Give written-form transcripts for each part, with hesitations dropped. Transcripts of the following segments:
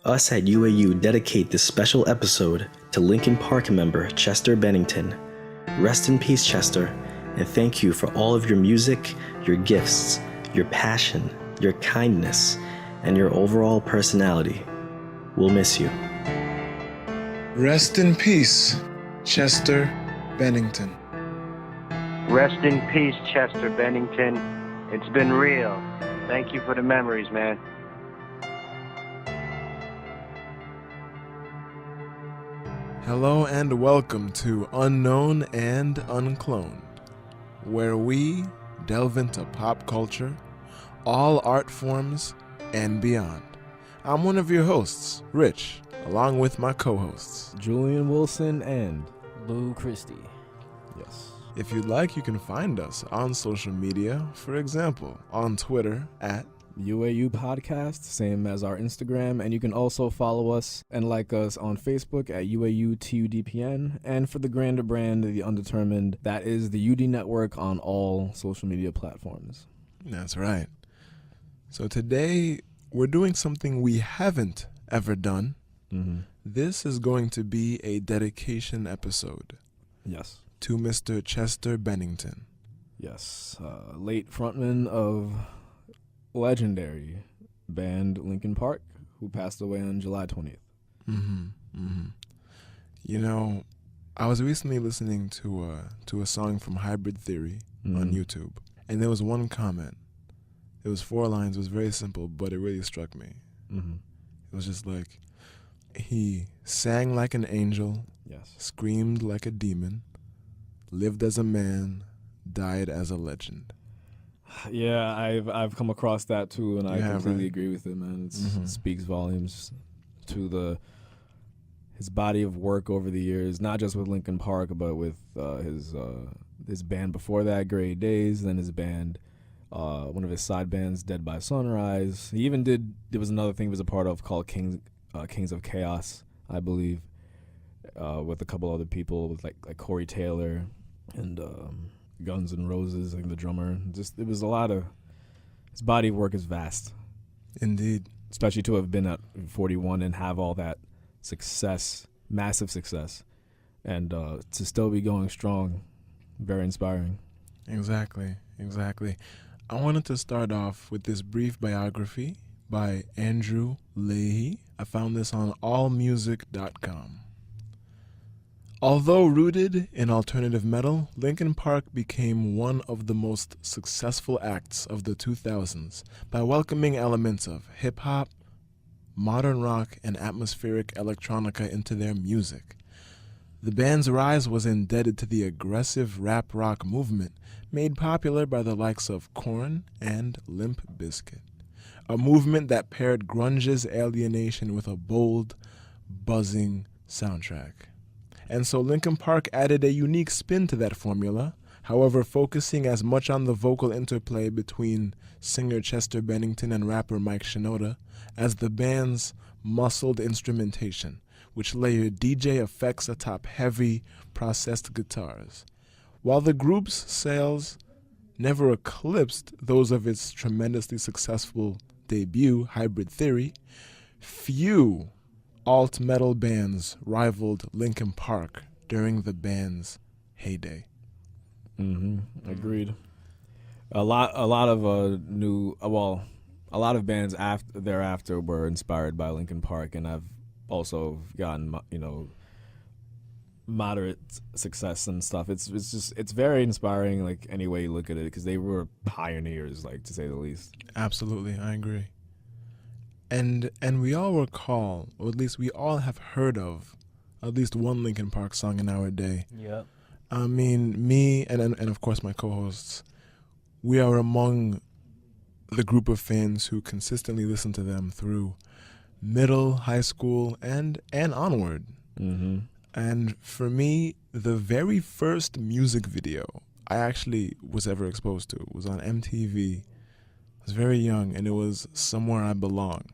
Us at UAU dedicate this special episode to Linkin Park member Chester Bennington. Rest in peace, Chester, and thank you for all of your music, your gifts, your passion, your kindness, and your overall personality. We'll miss you. Rest in peace, Chester Bennington. Rest in peace, Chester Bennington. It's been real. Thank you for the memories, man. Hello and welcome to Unknown and Uncloned, where we delve into pop culture, all art forms, and beyond. I'm one of your hosts, Rich, along with my co-hosts, Julian Wilson and Luis Christie. yes. If you'd like, you can find us on social media, for example, on Twitter at UAU podcast, same as our Instagram, and you can also follow us and like us on Facebook at UAU TUDPN, and for the grander brand, The Undetermined, that is the UD Network on all social media platforms. That's right. So today, we're doing something we haven't ever done. Mm-hmm. This is going to be a dedication episode Yes. to Mr. Chester Bennington. Yes. Late frontman of legendary band Linkin Park, who passed away on July 20th. You know, I was recently listening to a song from Hybrid Theory on YouTube, and there was one comment. It was 4 lines. It was very simple, but it really struck me. Mm-hmm. It was just like, he sang like an angel, Yes. screamed like a demon, lived as a man, died as a legend. Yeah, I've come across that too, and I You have, completely right? agree with it, man. Mhm. It speaks volumes to his body of work over the years, not just with Linkin Park, but with his band before that, Grey Days, then his band, one of his side bands, Dead by Sunrise. He even there was another thing he was a part of called Kings of Chaos, I believe, with a couple other people, with like Corey Taylor and Guns N' Roses, like the drummer. Just it was a lot of his body of work is vast, Indeed. especially to have been at 41 and have all that success, massive success, and to still be going strong. Very inspiring. Exactly. I wanted to start off with this brief biography by Andrew Leahy. I found this on allmusic.com. Although rooted in alternative metal, Linkin Park became one of the most successful acts of the 2000s by welcoming elements of hip-hop, modern rock, and atmospheric electronica into their music. The band's rise was indebted to the aggressive rap rock movement made popular by the likes of Korn and Limp Bizkit, a movement that paired grunge's alienation with a bold, buzzing soundtrack. And so Linkin Park added a unique spin to that formula, however focusing as much on the vocal interplay between singer Chester Bennington and rapper Mike Shinoda as the band's muscled instrumentation, which layered DJ effects atop heavy, processed guitars. While the group's sales never eclipsed those of its tremendously successful debut, Hybrid Theory, few alt-metal bands rivaled Linkin Park during the band's heyday. Agreed. A lot of a lot of bands thereafter were inspired by Linkin Park, and I've also gotten moderate success and stuff. It's very inspiring, like any way you look at it, because they were pioneers, like, to say the least. Absolutely, I agree. And we all recall, or at least we all have heard of, at least one Linkin Park song in our day. Yep. I mean, me and of course my co-hosts, we are among the group of fans who consistently listen to them through middle, high school, and onward. Mm-hmm. And for me, the very first music video I actually was ever exposed to was on MTV. I was very young, and it was Somewhere I Belong.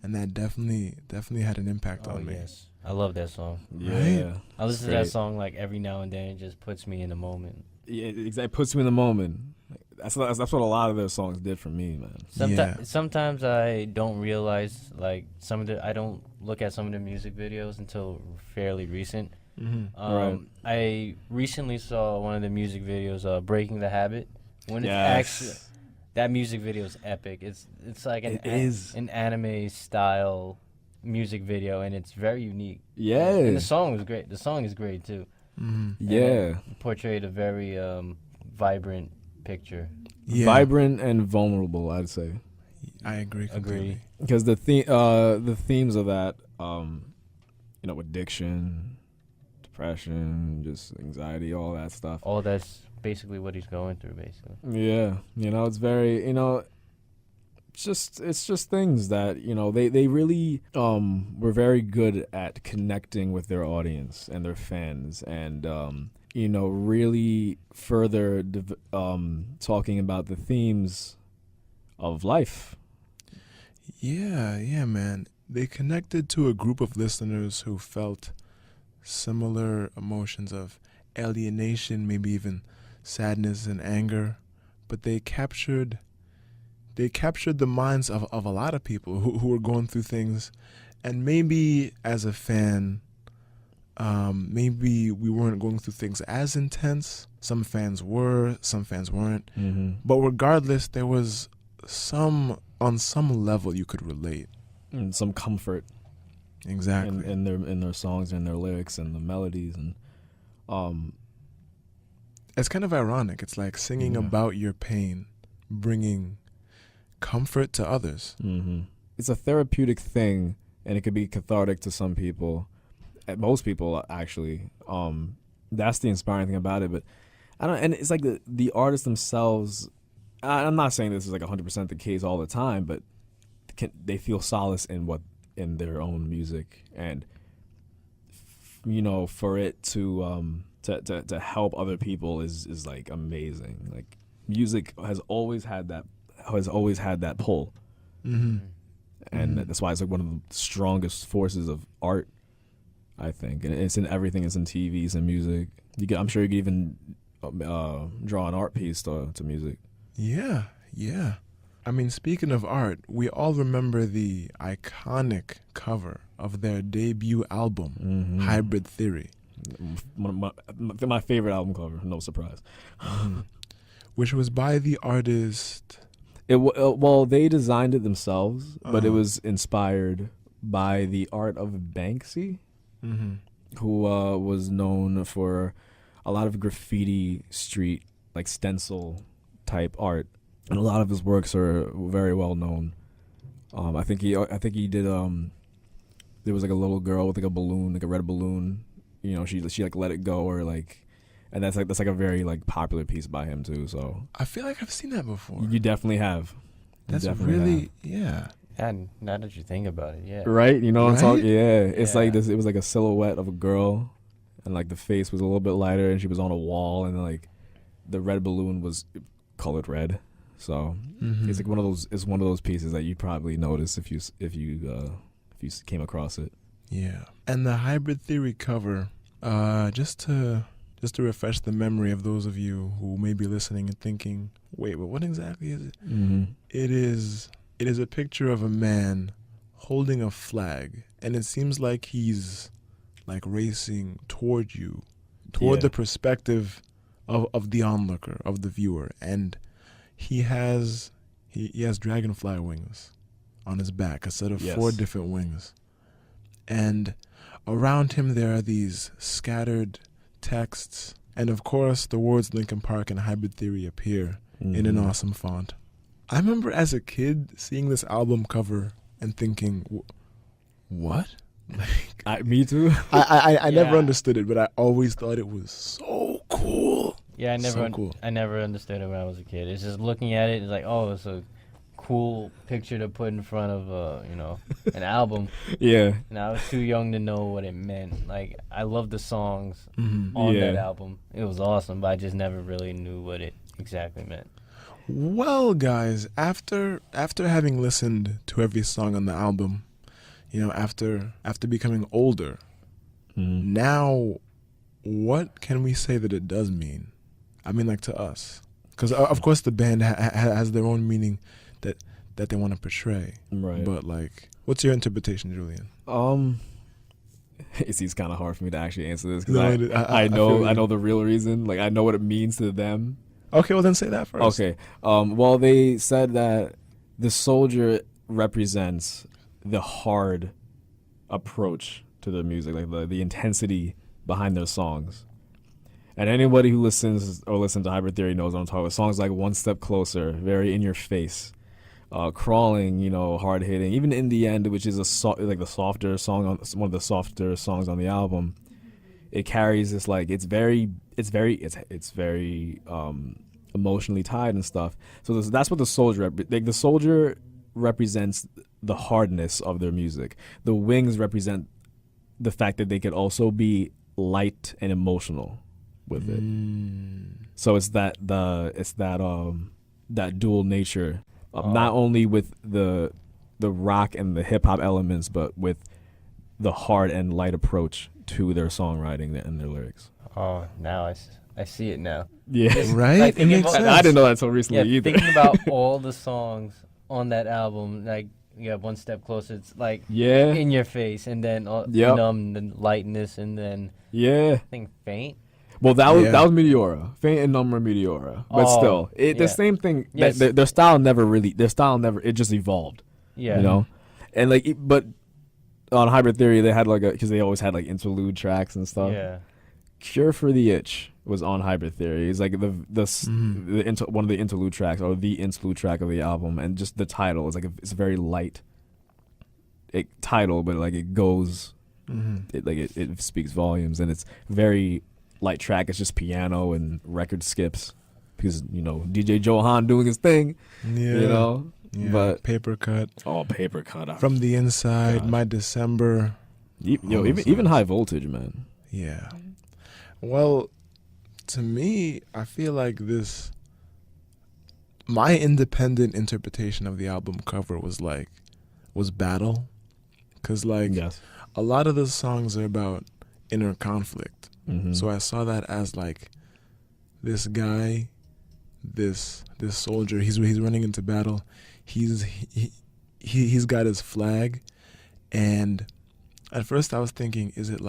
And that definitely had an impact on me. Yes. I love that song. Yeah. Right? I listen to that song like every now and then. It just puts me in the moment. Yeah, it puts me in the moment. That's what a lot of their songs did for me, man. Sometimes I don't realize like I don't look at some of the music videos until fairly recent. Mm-hmm. I recently saw one of the music videos, "Breaking the Habit." When it's actually that music video is epic. It's like an anime style music video, and it's very unique. Yeah, and the song was great. The song is great too. Mm-hmm. Yeah, it portrayed a very vibrant picture. Yeah. Vibrant and vulnerable, I'd say. I agree completely. Because the themes of that, addiction, depression, just anxiety, all that stuff. All that's basically what he's going through, basically. Yeah, it's very, it's just things that they really were very good at connecting with their audience and their fans, and really further talking about the themes of life. Yeah, man. They connected to a group of listeners who felt similar emotions of alienation, maybe even sadness and anger, but they captured the minds of a lot of people who were going through things, and maybe as a fan, maybe we weren't going through things as intense. Some fans were, some fans weren't. Mm-hmm. But regardless, there was on some level you could relate. And some comfort. Exactly. In their songs and their lyrics and the melodies, and it's kind of ironic. It's like singing about your pain, bringing comfort to others. Mm-hmm. It's a therapeutic thing, and it could be cathartic to some people. Most people, actually. That's the inspiring thing about it. But and it's like the artists themselves. I'm not saying this is like 100% the case all the time, but they feel solace in their own music, and for it to help other people is like amazing. Like, music has always had that pull. Mm-hmm. And that's why it's like one of the strongest forces of art, I think. And it's in everything. It's in TV, it's in music. I'm sure you could even draw an art piece to music. Yeah. I mean, speaking of art, we all remember the iconic cover of their debut album, Hybrid Theory. My favorite album cover, no surprise. Which was by the artist... Well, they designed it themselves, but it was inspired by the art of Banksy, who was known for a lot of graffiti street, like stencil type art, and a lot of his works are very well known. I think he did. There was like a little girl with like a balloon, like a red balloon. She like let it go, or like. And that's like a very like popular piece by him too. So I feel like I've seen that before. You definitely have. That's really yeah. And now that you think about it, yeah. Right? You know what I'm talking? Yeah. It's Yeah. like this. It was like a silhouette of a girl, and like the face was a little bit lighter, and she was on a wall, and like the red balloon was colored red. So it's like one of those. It's one of those pieces that you probably notice if you came across it. Yeah. And the Hybrid Theory cover, just to refresh the memory of those of you who may be listening and thinking, wait, but what exactly is it? Mm-hmm. It is a picture of a man holding a flag, and it seems like he's like racing toward you, toward the perspective of the onlooker, of the viewer, and he has dragonfly wings on his back, a set of 4 different wings, and around him there are these scattered texts, and of course the words Linkin Park and Hybrid Theory appear in an awesome font. I remember as a kid seeing this album cover and thinking, what? Like, Me too. I never understood it, but I always thought it was so cool. Yeah, cool. I never understood it when I was a kid. It's just looking at it, it's like, oh, it's a cool picture to put in front of an album. Yeah. And I was too young to know what it meant. Like, I love the songs on that album. It was awesome, but I just never really knew what it exactly meant. Well, guys, after having listened to every song on the album, after becoming older, now what can we say that it does mean? I mean, like, to us. Because of course the band has their own meaning that they want to portray. Right. But like, what's your interpretation, Julian? It's kind of hard for me to actually answer this because I know the real reason. Like I know what it means to them. Okay, well then say that first. Okay. Well, they said that the soldier represents the hard approach to their music, like the intensity behind their songs. And anybody who listens to Hybrid Theory knows what I'm talking about. Songs like One Step Closer, very in your face. Crawling, hard hitting. Even In the End, which is the softer song one of the softer songs on the album, it carries this like it's very emotionally tied and stuff. So that's what the soldier the soldier represents the hardness of their music. The wings represent the fact that they could also be light and emotional with it. So it's that dual nature. Not only with the rock and the hip hop elements, but with the hard and light approach to their songwriting and their lyrics. Oh, now I see it now. Yeah, right. Like, it makes sense. I didn't know that until recently either. Thinking about all the songs on that album, like you have One Step Closer. It's like in your face, and then numb, the lightness, and then I think Faint. Well, that was Meteora, Faint and Number Meteora, but still, the same thing. Yes. Their style never. It just evolved. Yeah, and but on Hybrid Theory they had because they always had like interlude tracks and stuff. Yeah, Cure for the Itch was on Hybrid Theory. It's like one of the interlude tracks or the interlude track of the album, and just the title is it's a very light title, but like it goes, it speaks volumes, and it's very light track. It's just piano and record skips because DJ Johan doing his thing. Yeah. But Paper Cut. Oh, Paper Cut. From the Inside, My December. Even High Voltage, man. Yeah. Well, to me, I feel like my independent interpretation of the album cover was battle, because a lot of the songs are about inner conflict. Mm-hmm. So I saw that as this guy, this soldier. He's running into battle. He's got his flag, and at first I was thinking, is it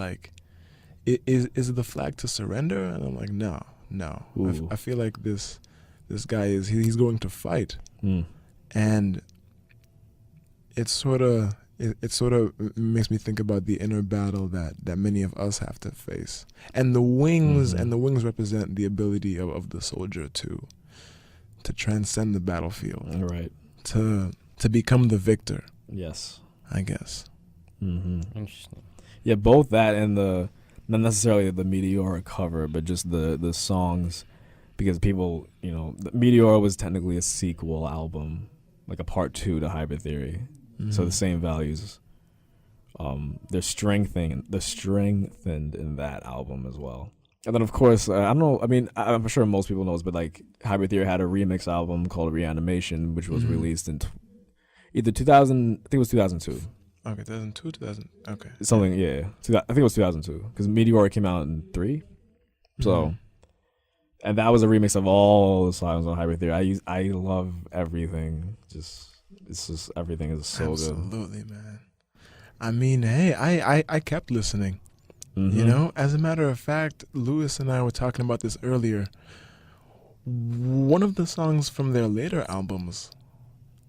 is it the flag to surrender? And I'm like, no. I feel like this guy he's going to fight, and it sort of makes me think about the inner battle that many of us have to face. And the wings represent the ability of the soldier to transcend the battlefield. All right. To become the victor. Yes. I guess. Mm-hmm. Interesting. Yeah, both that and not necessarily the Meteora cover, but just the songs, because people, the Meteora was technically a sequel album, like a part 2 to Hybrid Theory. So the same values, they're strengthened in that album as well. And then of course, I don't know. I mean, I'm sure most people know this, but Hybrid Theory had a remix album called Reanimation, which was released in either 2000. I think it was 2002. Okay, 2002, 2000. Okay. Something, yeah. I think it was 2002 because Meteora came out in 3. So, and that was a remix of all the songs on Hybrid Theory. I love everything. It's just everything is so Absolutely, good. Man. I mean, hey, I kept listening. As a matter of fact, Luis and I were talking about this earlier. One of the songs from their later albums,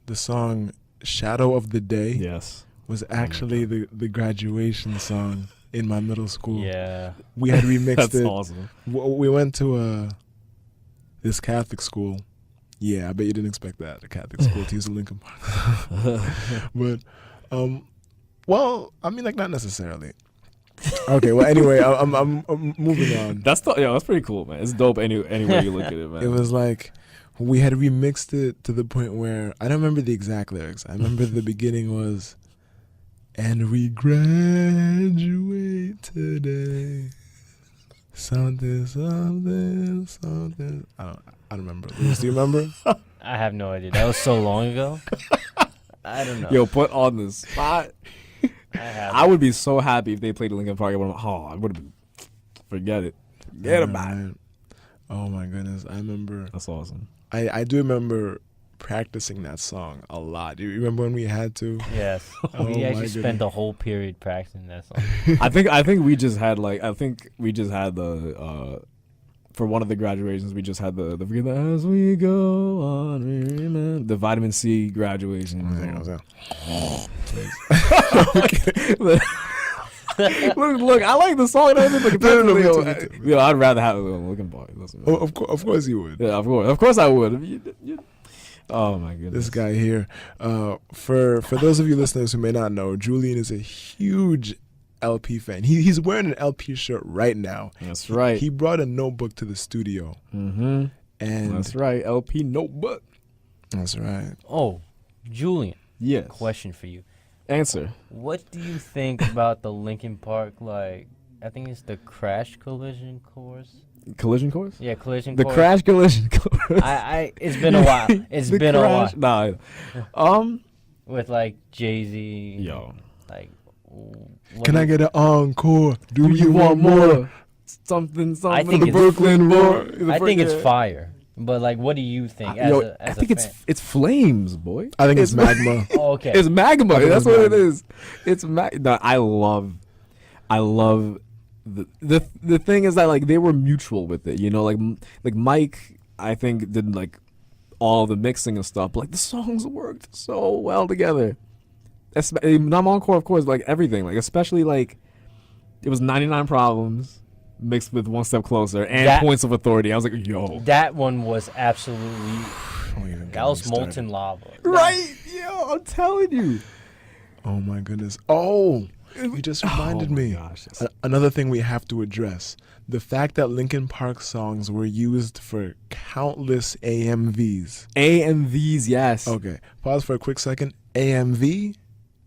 the song Shadow of the Day, yes, was actually the graduation song in my middle school. Yeah. We had remixed That's it. That's awesome. We went to this Catholic school. Yeah, I bet you didn't expect that, a Catholic school to use a Linkin Park. But, not necessarily. Okay, well, anyway, I'm moving on. That's pretty cool, man. It's dope any way you look at it, man. It was we had remixed it to the point where, I don't remember the exact lyrics. I remember the beginning was, and we graduate today. Something. I don't remember. Do you remember? I have no idea. That was so long ago. I don't know. Yo, put on the spot. I would be so happy if they played Linkin Park. I would have been, forget it. Forget about it. Oh my goodness, I remember. That's awesome. I do remember practicing that song a lot. You remember when we had to? Yes. Oh We my actually spent goodness. the whole period practicing that song. I think we just had the for one of the graduations we just had the as we go on we remember the vitamin C graduation. Look, I like the song. No, I'd rather have Linkin Park. Oh, of course you would. Yeah, of course I would. Oh my goodness, This guy here. For those of you listeners who may not know, Julian is a huge LP fan. He's wearing an LP shirt right now. That's right. He brought a notebook to the studio. Mm-hmm. And that's right. LP notebook. That's right. Oh, Julian. Yes. Question for you. Answer. What do you think about the Linkin Park, like, I think it's the Crash Collision Course? Collision course? Yeah, Collision The Course. Crash Collision course. It's been a while. It's The been Crash- a while. Nah. With, like, Jay-Z. Yo. Like, Can I get an encore? Do you want more? Something. I think the it's Brooklyn Roar. I think it's fire. But, like, what do you think as a I think fan? it's flames, boy. I think it's magma. Oh, okay. It's magma. I think That's it's what it magma. is. It's no, I love the thing is that like they were mutual with it. You know, like Mike, I think did like all the mixing and stuff. But, like the songs worked so well together. Not encore, of course, like everything. Like especially like it was 99 Problems mixed with One Step Closer and Points of Authority. I was like, yo, that one was absolutely. That was molten lava. right? Yo, I'm telling you. Oh my goodness. Oh, you just reminded me. Gosh, yes. Another thing we have to address. The fact that Linkin Park songs were used for countless AMVs. AMVs, yes. Okay, pause for a quick second. AMV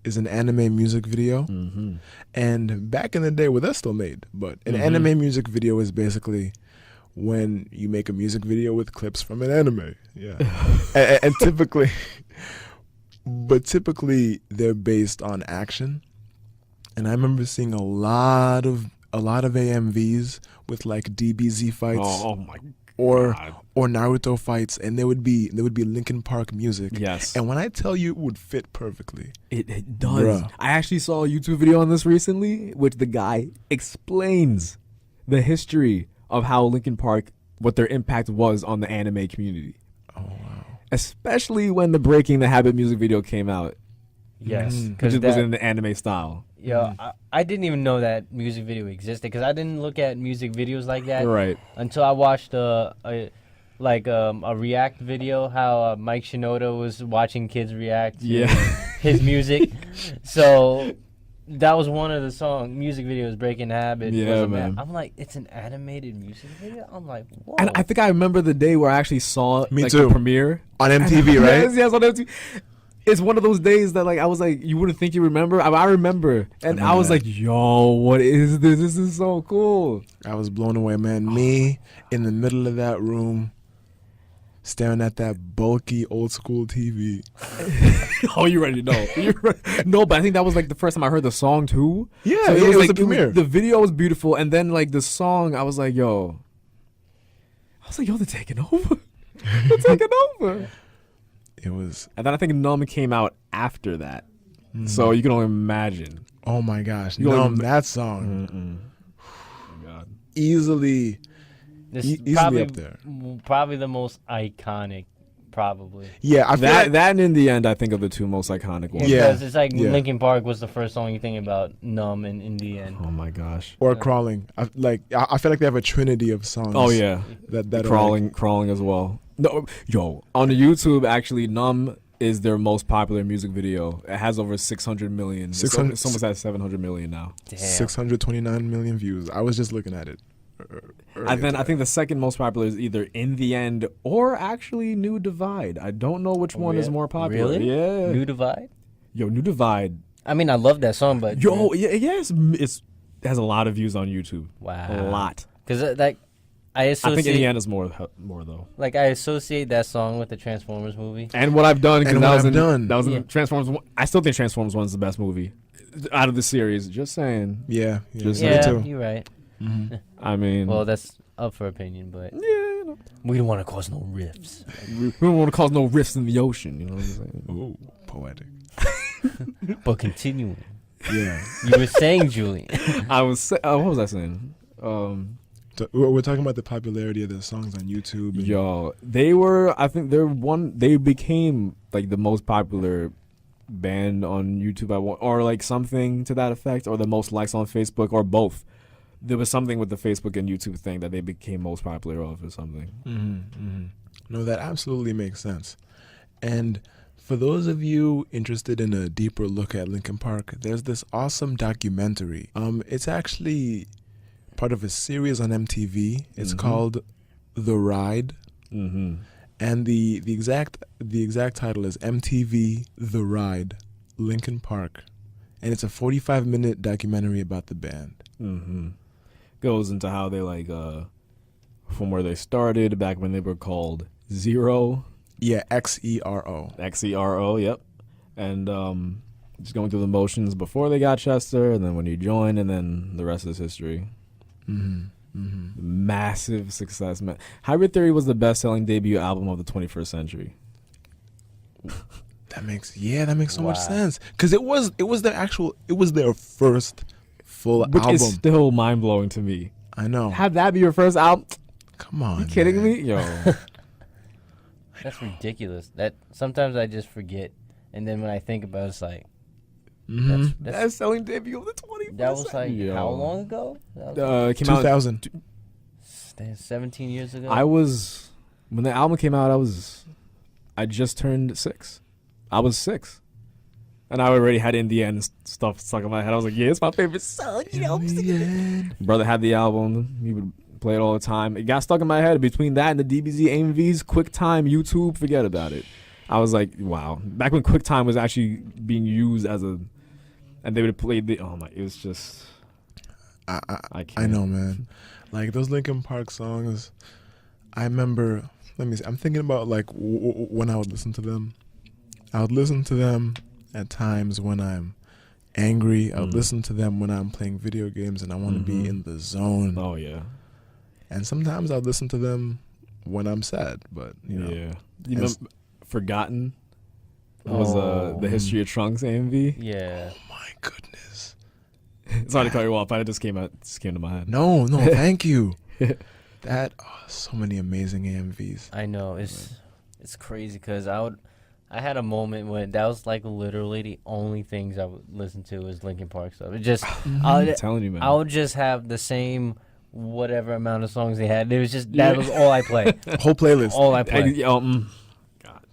is an anime music video. Mm-hmm. And back in the day, well, that's still made, but an anime music video is basically when you make a music video with clips from an anime. Yeah. and typically, but typically they're based on action. And I remember seeing a lot of AMVs with like DBZ fights. Oh my or God. or Naruto fights, and there would be Linkin Park music. Yes. And when I tell you, it would fit perfectly. It does. Bruh. I actually saw a YouTube video on this recently, which the guy explains the history of how Linkin Park, what their impact was on the anime community. Oh wow. Especially when the Breaking the Habit music video came out, Yes. because it was in the anime style. Yeah, I didn't even know that music video existed because I didn't look at music videos like that Right. until I watched a React video how Mike Shinoda was watching kids react to Yeah. his music. So that was one of the music videos, Breaking Habit. Yeah, was man. I'm like, it's an animated music video? I'm like, whoa. And I think I remember the day where I actually saw Me like, too. the premiere. On MTV, right? Yes, on MTV. It's one of those days that like I was like, you wouldn't think you remember. I remember. And I was that. like, yo, what is this? This is so cool. I was blown away, man. Me in the middle of that room, staring at that bulky old school TV. Oh, you already know. No, but I think that was like the first time I heard the song too. Yeah, So it was like, the premiere. The video was beautiful, and then like the song, I was like, yo, they're taking over. They're taking over. It was, And then I think Numb came out after that. So you can only imagine. oh my gosh. You only- That song. Oh my God. Easily easily probably, up there. Probably the most iconic, probably. Yeah, I feel like, That and In the End, I think, are the two most iconic ones. Yeah. Because it's like Yeah. Linkin Park was the first song you think about, Numb, and In the End. Oh my gosh. or Crawling. I feel like they have a trinity of songs. Oh yeah. That are Crawling as well. No, yo, on the YouTube, actually, Numb is their most popular music video. It has over 600 million. 600 It's almost at 700 million now. Damn. 629 million views. I was just looking at it. And then I think the second most popular is either In the End or actually New Divide. I don't know which one is more popular. Really? Yeah. New Divide? Yo, New Divide. I mean, I love that song, but Yo, it has a lot of views on YouTube. wow, A lot. Because I I associate, think In the End is more though. like I associate that song with the Transformers movie. And What I've Done, because And that What was I've Done. that was Yeah. in Transformers. I still think Transformers 1 is the best movie out of the series. Just saying. Yeah. Just me Yeah, too. you're right. I mean, Well, that's up for opinion, but yeah. We don't want to cause no rifts. We don't want to cause no rifts in the ocean. You know what I'm saying? Oh, poetic. But continuing. Yeah. You were saying, Julian. I was. What was I saying? We're talking about the popularity of the songs on YouTube. And Yo, they were. I think they became like the most popular band on YouTube or like something to that effect, or the most likes on Facebook, or both. There was something with the Facebook and YouTube thing that they became most popular of, or something. No, that absolutely makes sense. And for those of you interested in a deeper look at Linkin Park, there's this awesome documentary. It's actually part of a series on MTV. It's called The Ride. And the exact title is MTV The Ride, Linkin Park. And it's a 45-minute documentary about the band. Goes into how they from where they started back when they were called Zero. Yeah, Xero. Xero, yep. And just going through the motions before they got Chester, and then when you joined, and then the rest is history. Massive success, man. Hybrid Theory was the best-selling debut album of the 21st century. That makes so much sense, because it was their first full Which album. is still mind-blowing to me. I know. Have that be your first album? Come on, You kidding man. me? Yo. That's ridiculous. That sometimes I just forget, and then when I think about it, it's like that's Best-selling debut of the 21st that was like century. how long ago? That was Came out 2000. 17 years ago. When the album came out, I just turned 6. I was 6. And I already had In the End stuff stuck in my head. I was like, yeah, it's my favorite song. You know, brother had the album. He would play it all the time. It got stuck in my head. Between that and the DBZ AMVs, QuickTime, YouTube, forget about it. I was like, wow. Back when QuickTime was actually being used and they would play it was just, I can't. I know, man. Like those Linkin Park songs, I remember, let me see, I'm thinking about like when I would listen to them. I would listen to them at times when I'm angry. I would listen to them when I'm playing video games and I want to be in the zone. Oh, yeah. And sometimes I'll listen to them when I'm sad, but you know. Yeah. You know, Forgotten was the History of Trunks AMV. Yeah. Oh my goodness. Sorry to cut you off, but it just came to my head. No, thank you. So many amazing AMVs. I know it's crazy because I had a moment when that was like literally the only things I would listen to was Linkin Park stuff. It just I'm telling you, man. I would just have the same whatever amount of songs they had. It was just that was all I played. Whole playlist. All I played. God.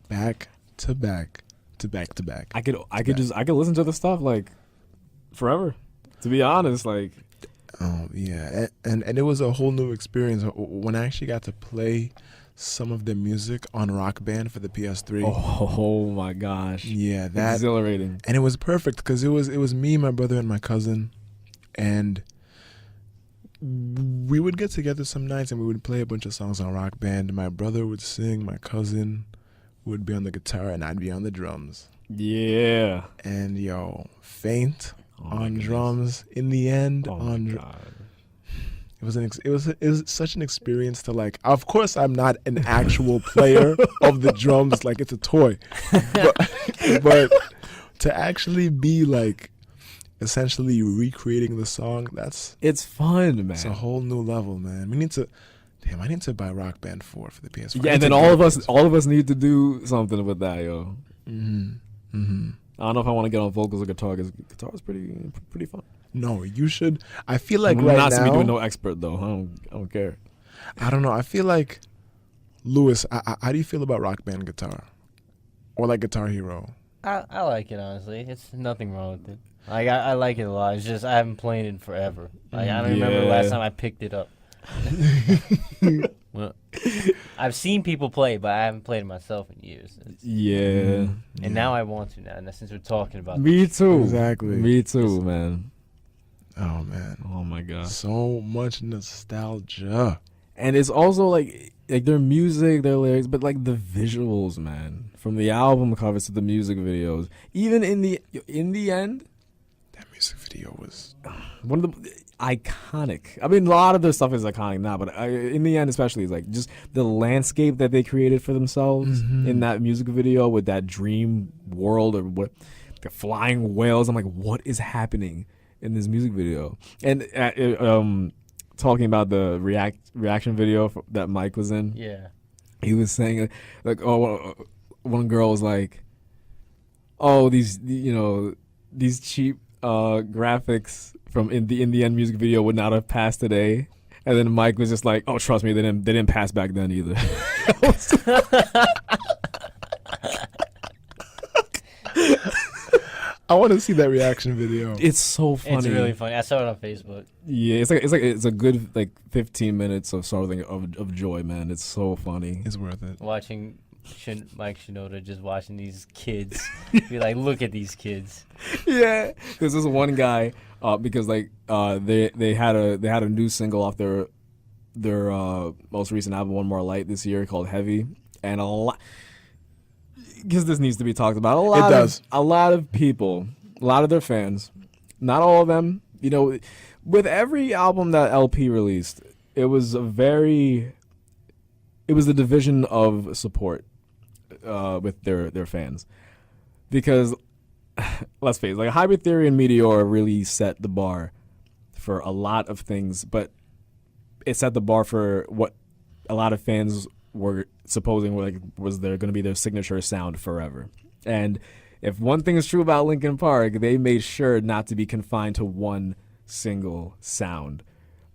Back to back to back to back. I could listen to the stuff like forever. To be honest, like. Oh yeah, and it was a whole new experience when I actually got to play some of the music on Rock Band for the PS3. Oh my gosh. Yeah, that exhilarating. And it was perfect because it was me, my brother, and my cousin, and we would get together some nights and we would play a bunch of songs on Rock Band. My brother would sing, my cousin would be on the guitar, and I'd be on the drums. Yeah. And Faint on drums. In the end, it was such an experience to like. Of course, I'm not an actual player of the drums, like it's a toy, but to actually be like essentially recreating the song, it's fun, man. It's a whole new level, man. I need to buy Rock Band 4 for the PS4. Yeah, and then all of us need to do something with that, yo. I don't know if I want to get on vocals or guitar because guitar is pretty fun. No, you should. I feel like not now. Me doing no expert though. I don't care. I don't know. I feel like Luis. How do you feel about Rock Band guitar, or like Guitar Hero? I like it honestly. It's nothing wrong with it. Like I like it a lot. It's just I haven't played it in forever. Like I don't remember the last time I picked it up. Well, I've seen people play, but I haven't played it myself in years. And now I want to now since we're talking about Me too. Exactly. Me too, man. Oh man. Oh my god. So much nostalgia. And it's also like their music, their lyrics, but like the visuals, man. From the album covers to the music videos. Even in the end, That music video was one of the iconic. I mean, a lot of their stuff is iconic now, but in the end, especially, it's like just the landscape that they created for themselves in that music video with that dream world or what the flying whales. I'm like, what is happening in this music video? And talking about the reaction video that Mike was in, he was saying like, oh, one girl was like, oh, these cheap graphics from in the end music video would not have passed today. And then Mike was just like, oh, trust me, they didn't pass back then either. I want to see that reaction video. It's so funny. It's really funny. I saw it on Facebook. Yeah, it's a good like 15 minutes of something of joy, man. It's so funny. It's worth it. Watching Mike Shinoda just watching these kids be like, look at these kids. Yeah, there's this one guy because like they had a new single off their most recent album, One More Light, this year called Heavy, and a lot. Because this needs to be talked about. A lot of people, a lot of their fans, not all of them. You know, with every album that LP released, it was the division of support with their fans. Because let's face it, like Hybrid Theory and Meteor really set the bar for a lot of things, but it set the bar for what a lot of fans were supposing was there going to be their signature sound forever. And if one thing is true about Linkin Park, they made sure not to be confined to one single sound.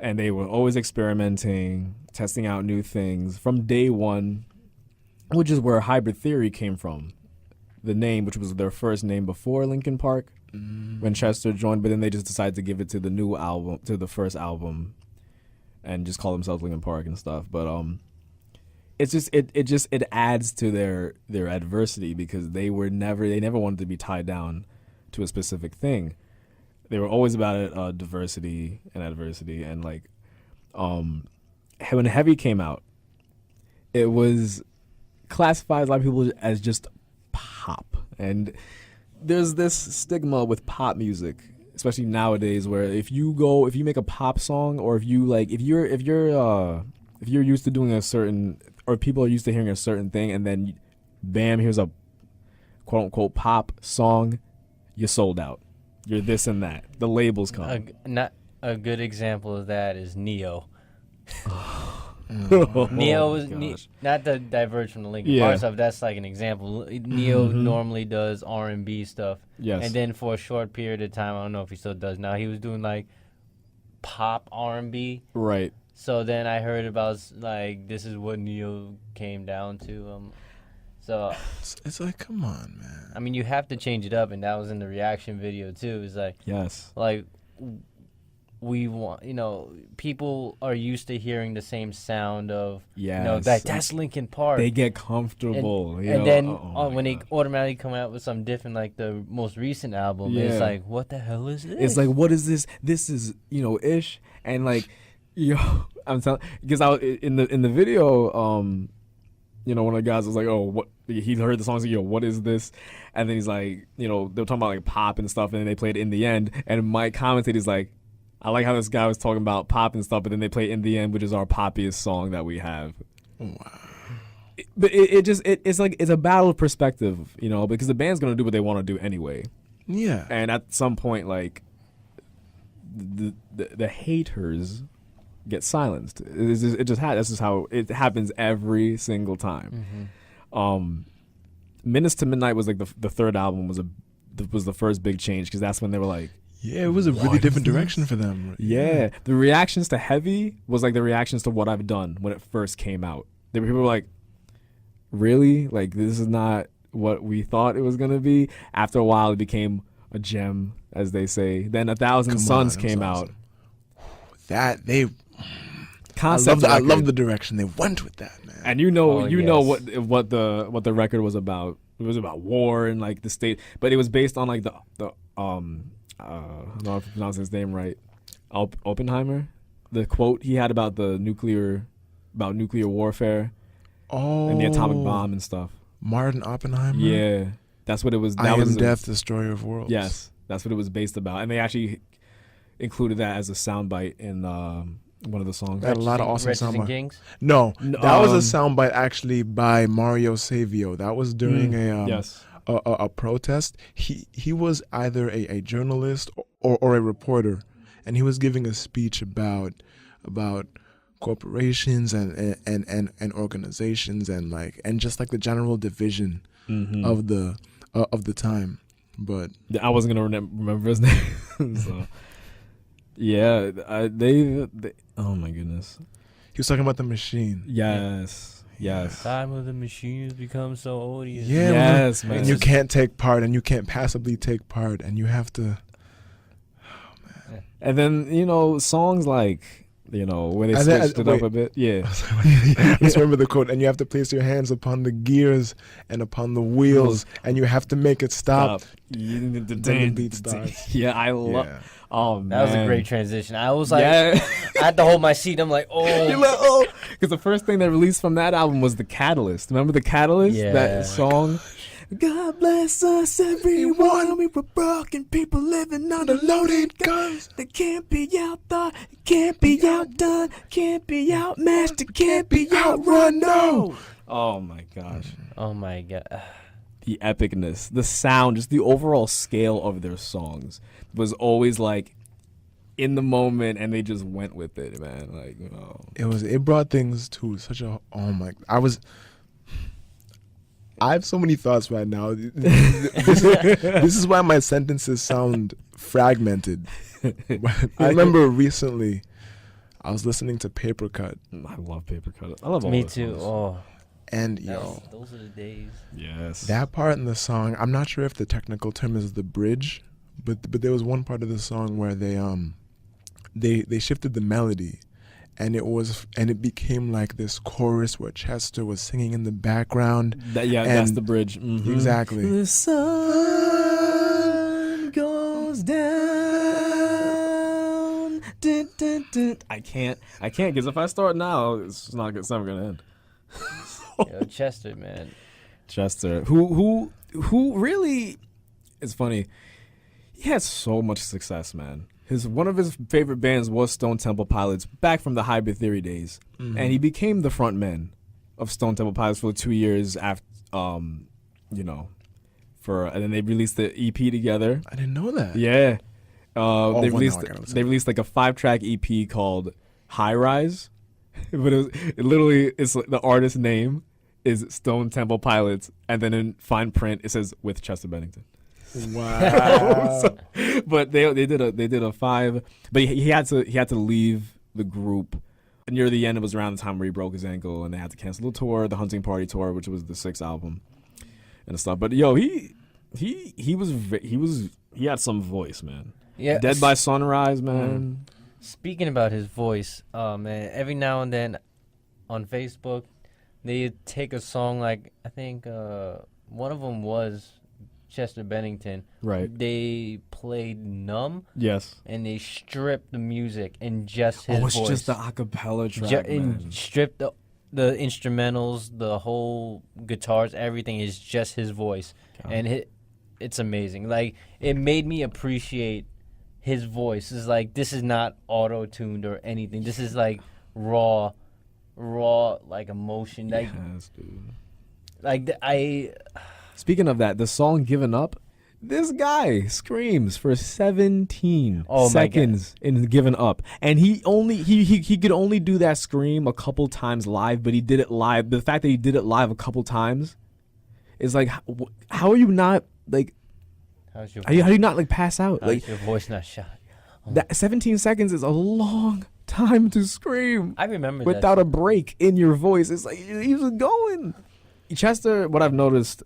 And they were always experimenting, testing out new things from day one, which is where Hybrid Theory came from. The name, which was their first name before Linkin Park, when Chester joined, but then they just decided to give it to the new album, to the first album, and just call themselves Linkin Park and stuff. But it's just it adds to their adversity, because they never wanted to be tied down to a specific thing. They were always about it, diversity and adversity. And like when Heavy came out, it was classified a lot of people as just pop. And there's this stigma with pop music, especially nowadays, where if you make a pop song, or if you're used to doing a certain, or people are used to hearing a certain thing, and then bam, here's a quote unquote pop song, you're sold out. You're this and that. The labels come. Not a good example of that is Neo. Neo was not to diverge from the Linkin Park stuff. That's like an example. Neo normally does R&B stuff, and then for a short period of time, I don't know if he still does now, he was doing like pop R&B. Right. So then I heard about like this is what Neo came down to. So it's like, come on, man. I mean, you have to change it up, and that was in the reaction video too. It's like, like we want, people are used to hearing the same sound of, that's Linkin Park. They get comfortable, and then when they automatically come out with something different, like the most recent album, it's like, what the hell is this? It's like, what is this? This is ish, and like, I'm telling, because I was in the video, one of the guys was like, oh, what? He heard the song, like, what is this? And then he's like, they were talking about like pop and stuff, and then they played it in the end. And Mike commented, he's like, I like how this guy was talking about pop and stuff, but then they play In the End, which is our poppiest song that we have. Wow. But it's like, it's a battle of perspective, because the band's gonna do what they want to do anyway. Yeah. And at some point, like, the haters get silenced. That's just how it happens every single time. Minutes to Midnight was like the third album was the first big change, because that's when they were like, yeah, it was a really different direction for them. Yeah, the reactions to Heavy was like the reactions to What I've Done when it first came out. People were like, really? Like, this is not what we thought it was gonna be. After a while, it became a gem, as they say. Then 1,000 Suns came out. That they. Concept I love the direction they went with that, man. And know what the record was about. It was about war and like the state, but it was based on like the I don't know if I pronounce his name right, Oppenheimer, the quote he had about nuclear warfare, and the atomic bomb and stuff. Martin Oppenheimer. Yeah, that's what it was. I am death, destroyer of worlds. Yes, That's what it was based about, and they actually included that as a soundbite in one of the songs. They had a lot of awesome soundbites. Kings? No, that was a soundbite actually by Mario Savio. That was during a protest. He was either a journalist or a reporter, and he was giving a speech about corporations and organizations and just like the general division of the time. But I wasn't gonna remember his name. So yeah, they oh my goodness. He was talking about the machine. Yes. Yes. Time of the machine has become so odious. Yeah. Yes, man. And you can't take part, and you can't passively take part, and you have to. Oh man. And then songs like where they switched it up a bit. Yeah. Just remember the quote, and you have to place your hands upon the gears and upon the wheels, and you have to make it stop. Then the beat starts. Yeah, I love. Yeah. Oh man, that was a great transition. I was like, I had to hold my seat. I'm like, oh. You're like, oh, because the first thing they released from that album was The Catalyst. Remember The Catalyst? Yeah. That song. God bless us, everyone. We were broken people living under loaded guns. They can't be outthought, can't be outdone, can't be outmatched, it can't be outrun. No. Oh my gosh. Oh my god. The epicness, the sound, just the overall scale of their songs was always like in the moment, and they just went with it, man. Like, It brought things to such a I have so many thoughts right now. This is why my sentences sound fragmented. I remember recently I was listening to Paper Cut. I love Paper Cut. I love all Me those too. songs. Oh. And those are the days. Yes. that part in the song, I'm not sure if the technical term is the bridge, but there was one part of the song where they shifted the melody. And it became like this chorus where Chester was singing in the background. That's the bridge. Mm-hmm. Exactly. The sun goes down. Dun, dun, dun. I can't, because if I start now, it's never gonna end. Yo, Chester, man. Chester, who really, it's funny. He had so much success, man. One of his favorite bands was Stone Temple Pilots back from the Hybrid Theory days, and he became the frontman of Stone Temple Pilots for 2 years after, and then they released the EP together. I didn't know that. Yeah, they released like a 5-track EP called High Rise, but it's like the artist's name is Stone Temple Pilots, and then in fine print it says with Chester Bennington. Wow. But they did a 5, but he had to leave the group. Near the end, it was around the time where he broke his ankle, and they had to cancel the tour, the Hunting Party tour, which was the 6th album and stuff. But yo, he had some voice, man. Yeah. Dead by Sunrise, man. Speaking about his voice, man, every now and then on Facebook, they take a song like, I think one of them was Chester Bennington. Right. They played Numb. Yes. And they stripped the music and just his voice. Oh, it's just the acapella track, and stripped the instrumentals, the whole guitars, everything is just his voice. God. And it's amazing. Like, it made me appreciate his voice. It's like, this is not auto-tuned or anything. This is like raw like emotion. Like, yes, dude. Like, Speaking of that, the song Given Up, this guy screams for 17 seconds in Given Up. And he could only do that scream a couple times live, but he did it live. The fact that he did it live a couple times is like, how are you not, like, how do you not, like, pass out? Like, your voice not shot? Oh. That 17 seconds is a long time to scream. I remember without that. a break in your voice. It's like, he was going. Chester, what I've noticed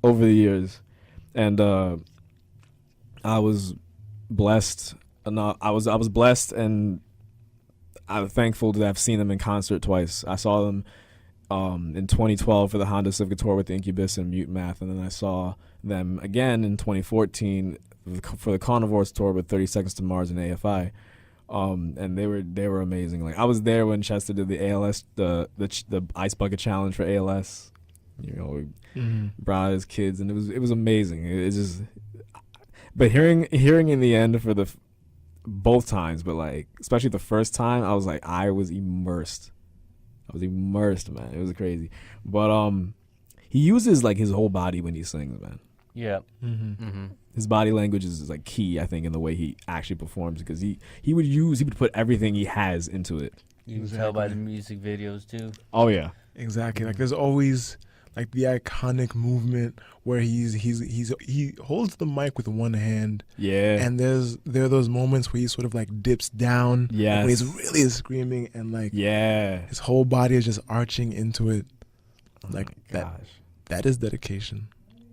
over the years, and I was blessed. I was blessed, and I'm thankful to have seen them in concert twice. I saw them in 2012 for the Honda Civic tour with Incubus and Mute Math, and then I saw them again in 2014 for the Carnivores tour with 30 Seconds to Mars and AFI. And they were amazing. Like, I was there when Chester did the ALS, the Ice Bucket Challenge for ALS. Brought his kids, and it was amazing. It's just, But hearing in the end for both times, but like especially the first time, I was like, I was immersed, man. It was crazy. But he uses like his whole body when he sings, man. Yeah. His body language is like key, I think, in the way he actually performs, because he would put everything he has into it. You can tell by the music videos too. Oh yeah, exactly. Like there's always like the iconic movement where he holds the mic with one hand. Yeah. And there are those moments where he sort of like dips down. Yes. When he's really screaming and like his whole body is just arching into it. Like that is dedication,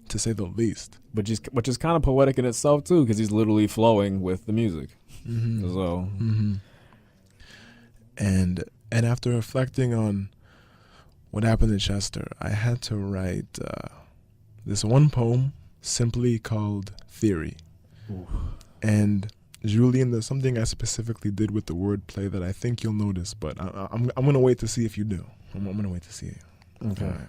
to say the least. Which is kind of poetic in itself too, because he's literally flowing with the music. So. And after reflecting on what happened to Chester, I had to write this one poem simply called Theory. Ooh. And Julian, there's something I specifically did with the wordplay that I think you'll notice, but I'm going to wait to see if you do. I'm going to wait to see it. Okay. All right.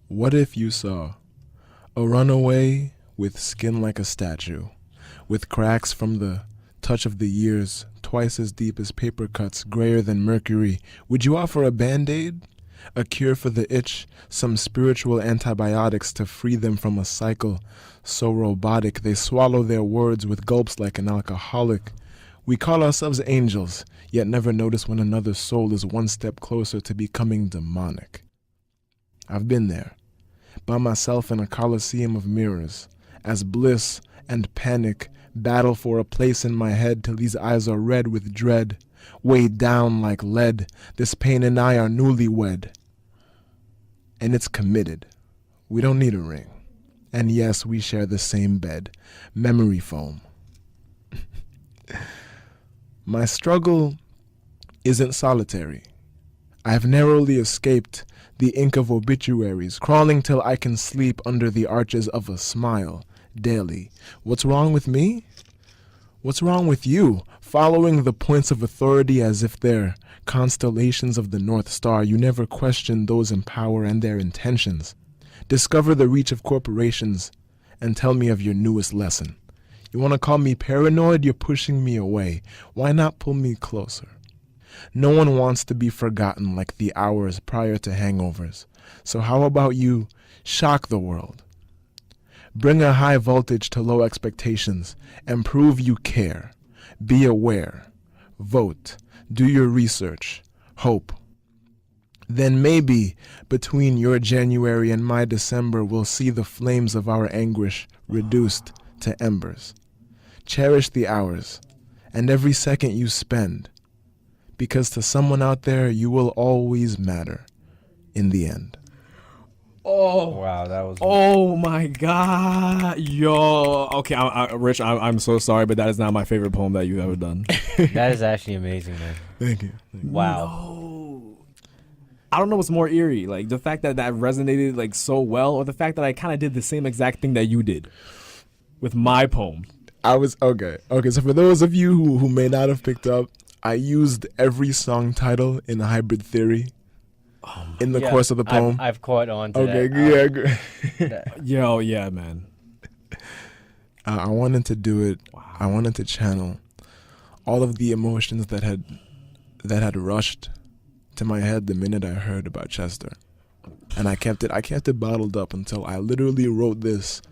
What if you saw a runaway with skin like a statue, with cracks from the touch of the years, twice as deep as paper cuts, grayer than mercury? Would you offer a Band-Aid? A cure for the itch, some spiritual antibiotics to free them from a cycle so robotic they swallow their words with gulps like an alcoholic? We call ourselves angels, yet never notice when another's soul is one step closer to becoming demonic. I've been there, by myself in a coliseum of mirrors, as bliss and panic battle for a place in my head till these eyes are red with dread, weighed down like lead. This pain and I are newlywed, and it's committed. We don't need a ring, and yes, we share the same bed, memory foam. My struggle isn't solitary. I have narrowly escaped the ink of obituaries, crawling till I can sleep under the arches of a smile daily. What's wrong with me? What's wrong with you? Following the points of authority as if they're constellations of the North Star, you never question those in power and their intentions. Discover the reach of corporations and tell me of your newest lesson. You want to call me paranoid? You're pushing me away. Why not pull me closer? No one wants to be forgotten like the hours prior to hangovers. So how about you shock the world? Bring a high voltage to low expectations and prove you care. Be aware. Vote. Do your research. Hope. Then maybe between your January and my December, we'll see the flames of our anguish reduced to embers. Cherish the hours and every second you spend, because to someone out there, you will always matter in the end. Oh wow, that was. Oh my God, yo. Okay, Rich, I'm so sorry, but that is not my favorite poem that you've ever done. That is actually amazing, man. Thank you. Wow. No. I don't know what's more eerie, like the fact that resonated like so well, or the fact that I kind of did the same exact thing that you did with my poem. I was okay. So for those of you who may not have picked up, I used every song title in Hybrid Theory in the course of the poem. I've caught on to that. Okay, yeah. Yo, yeah, man. I wanted to do it. Wow. I wanted to channel all of the emotions that had rushed to my head the minute I heard about Chester, and I kept it bottled up until I literally wrote this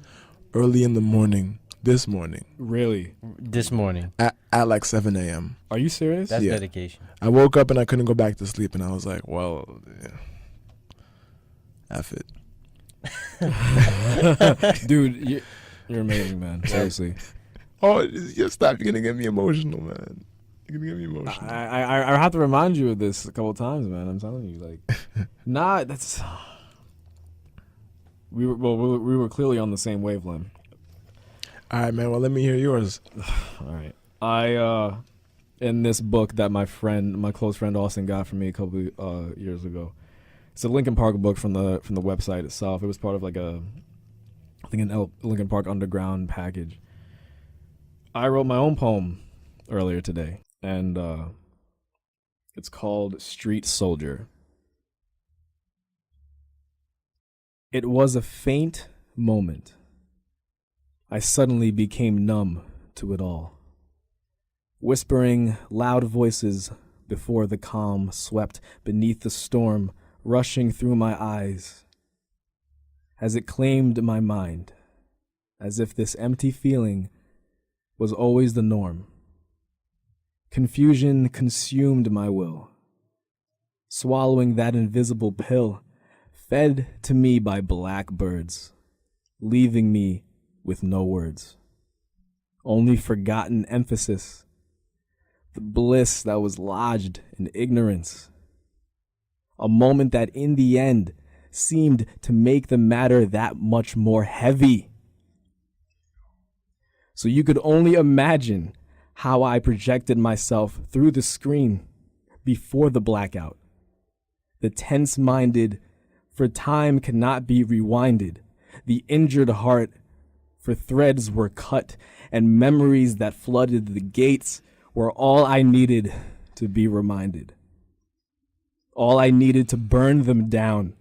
early in the morning. This morning. Really? This morning. At like 7 a.m. Are you serious? That's dedication. I woke up and I couldn't go back to sleep, and I was like, well, yeah. F it. Dude, you're amazing, man. Seriously. Oh, just stop. You're going to get me emotional, man. You're going to get me emotional. I have to remind you of this a couple times, man. I'm telling you. Like, that's... We were clearly on the same wavelength. All right, man. Well, let me hear yours. All right. I in this book that my close friend Austin got for me a couple years ago. It's a Linkin Park book from the website itself. It was part of like an Linkin Park Underground package. I wrote my own poem earlier today, and it's called Street Soldier. It was a faint moment. I suddenly became numb to it all. Whispering loud voices before the calm swept beneath the storm, rushing through my eyes. As it claimed my mind, as if this empty feeling was always the norm. Confusion consumed my will, swallowing that invisible pill fed to me by blackbirds, leaving me with no words. Only forgotten emphasis, the bliss that was lodged in ignorance. A moment that in the end seemed to make the matter that much more heavy. So you could only imagine how I projected myself through the screen before the blackout. The tense-minded, for time cannot be rewinded. The injured heart, for threads were cut, and memories that flooded the gates were all I needed to be reminded. All I needed to burn them down,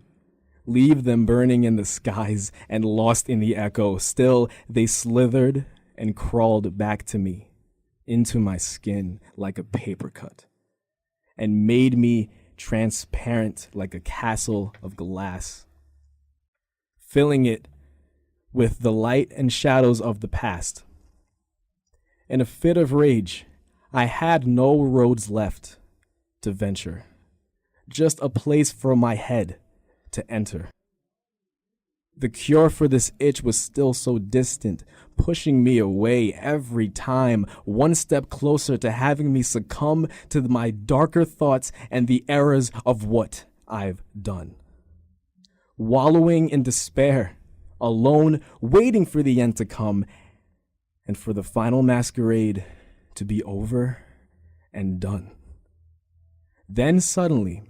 leave them burning in the skies and lost in the echo. Still, they slithered and crawled back to me, into my skin like a paper cut, and made me transparent like a castle of glass, filling it with the light and shadows of the past. In a fit of rage, I had no roads left to venture, just a place for my head to enter. The cure for this itch was still so distant, pushing me away every time, one step closer to having me succumb to my darker thoughts and the errors of what I've done. Wallowing in despair, alone, waiting for the end to come, and for the final masquerade to be over and done. Then suddenly,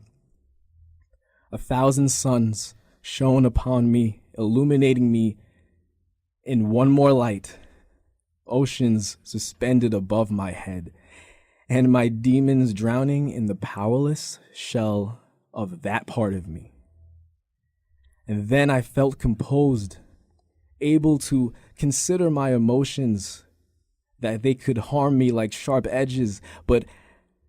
1,000 suns shone upon me, illuminating me in one more light, oceans suspended above my head, and my demons drowning in the powerless shell of that part of me. And then I felt composed, able to consider my emotions, that they could harm me like sharp edges, but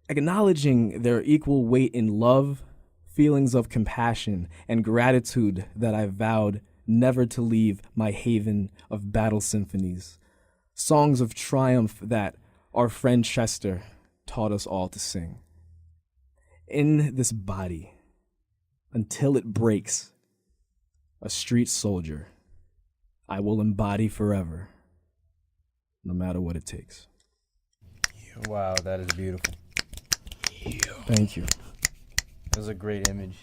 acknowledging their equal weight in love, feelings of compassion, and gratitude that I vowed never to leave my haven of battle symphonies, songs of triumph that our friend Chester taught us all to sing. In this body, until it breaks, a street soldier, I will embody forever, no matter what it takes. Wow, that is beautiful. Thank you. That was a great image.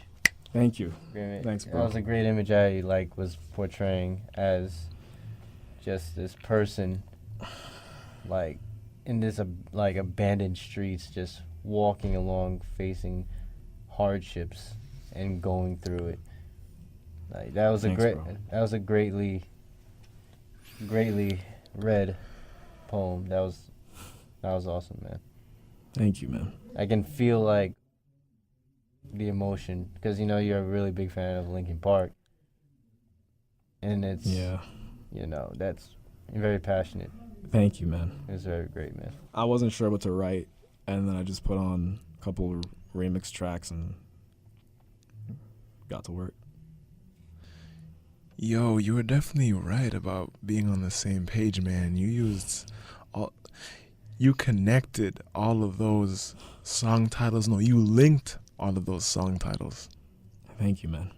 Thank you. Thanks, bro. That was a great image I was portraying as just this person, in this abandoned streets, just walking along, facing hardships and going through it. That was a greatly read poem. That was awesome, man. Thank you, man. I can feel the emotion, because you're a really big fan of Linkin Park, and it's that's very passionate. Thank you, man. It's very great, man. I wasn't sure what to write, and then I just put on a couple of remix tracks and got to work. Yo, you were definitely right about being on the same page, man. You connected all of those song titles. No, you linked all of those song titles. Thank you, man.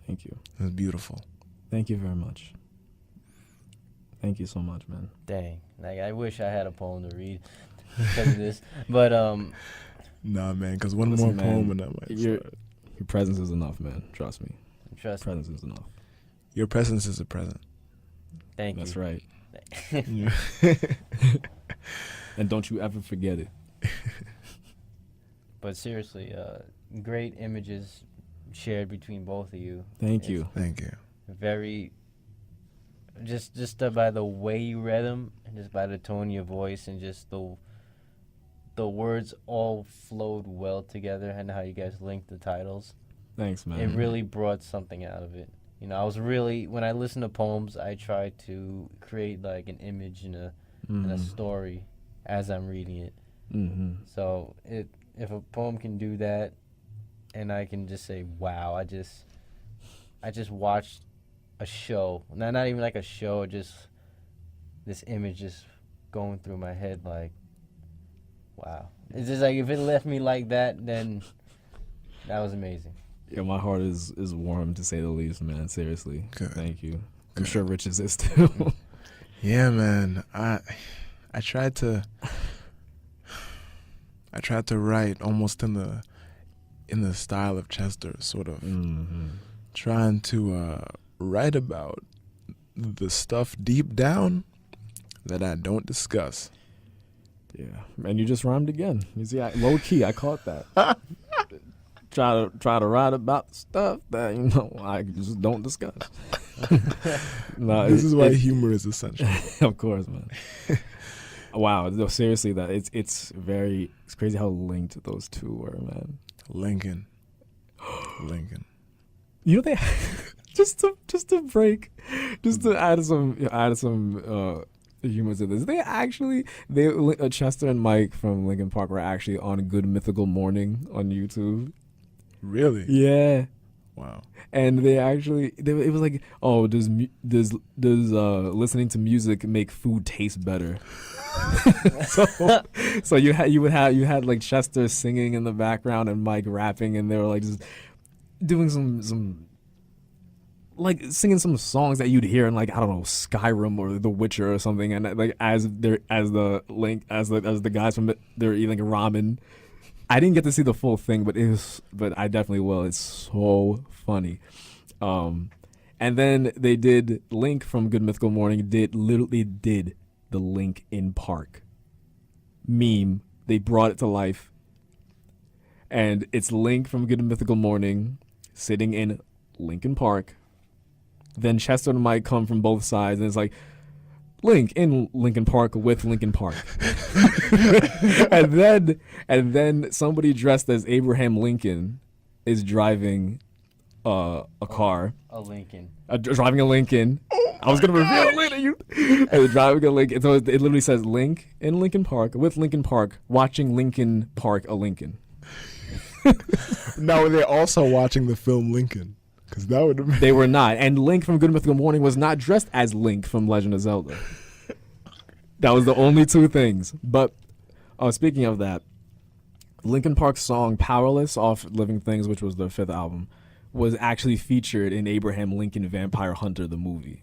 Thank you. It was beautiful. Thank you very much. Thank you so much, man. Dang. I wish I had a poem to read because of this. But nah, man, because one more poem and I might your presence is enough, man. Trust me. Trust me. Presence is enough. Your presence is a present. Thank you. That's right. And don't you ever forget it. But seriously, great images shared between both of you. Thank you. Thank you. Very, just by the way you read them, and just by the tone of your voice, and just the words all flowed well together, and how you guys linked the titles. Thanks, man. It really brought something out of it. You know, I was really, when I listen to poems, I try to create like an image and a story as I'm reading it. Mm-hmm. So if a poem can do that, and I can just say, wow, I just watched a show. Not even like a show, just this image just going through my head like, wow. It's just like, if it left me like that, then that was amazing. Yeah, my heart is warm, to say the least, man. Seriously. Good. Thank you. I'm sure Rich's is too. Yeah, man. I tried to write almost in the style of Chester, sort of trying to write about the stuff deep down that I don't discuss. Yeah, and you just rhymed again. You see, low key, I caught that. Try to write about stuff that I just don't discuss. No, this is why humor is essential. Of course, man. Wow, no, seriously, that it's crazy how linked those two were, man. Lincoln. You know, they just to add some humor to this. Chester and Mike from Linkin Park were actually on Good Mythical Morning on YouTube. Really? Yeah. Wow. And it was like, oh, does listening to music make food taste better? so you had like Chester singing in the background and Mike rapping, and they were like just doing some like singing some songs that you'd hear in, like, I don't know, Skyrim or The Witcher or something, and like as the guys from it, they're eating ramen. I didn't get to see the full thing, but I definitely will. It's so funny. And then they did Link from Good Mythical Morning literally did the Linkin Park meme. They brought it to life. And it's Link from Good Mythical Morning sitting in Linkin Park. Then Chester and Mike come from both sides, and it's like, Link in Linkin Park with Linkin Park. and then somebody dressed as Abraham Lincoln is driving a car. A Lincoln. Driving a Lincoln. I was going to reveal it later. And driving a Lincoln. So it literally says Link in Linkin Park with Linkin Park watching Linkin Park a Lincoln. Now, were they also watching the film Lincoln? Because that would have been... They were not. And Link from Good Mythical Morning was not dressed as Link from Legend of Zelda. That was the only two things. But speaking of that, Linkin Park's song Powerless off Living Things, which was their 5th album, was actually featured in Abraham Lincoln Vampire Hunter, the movie.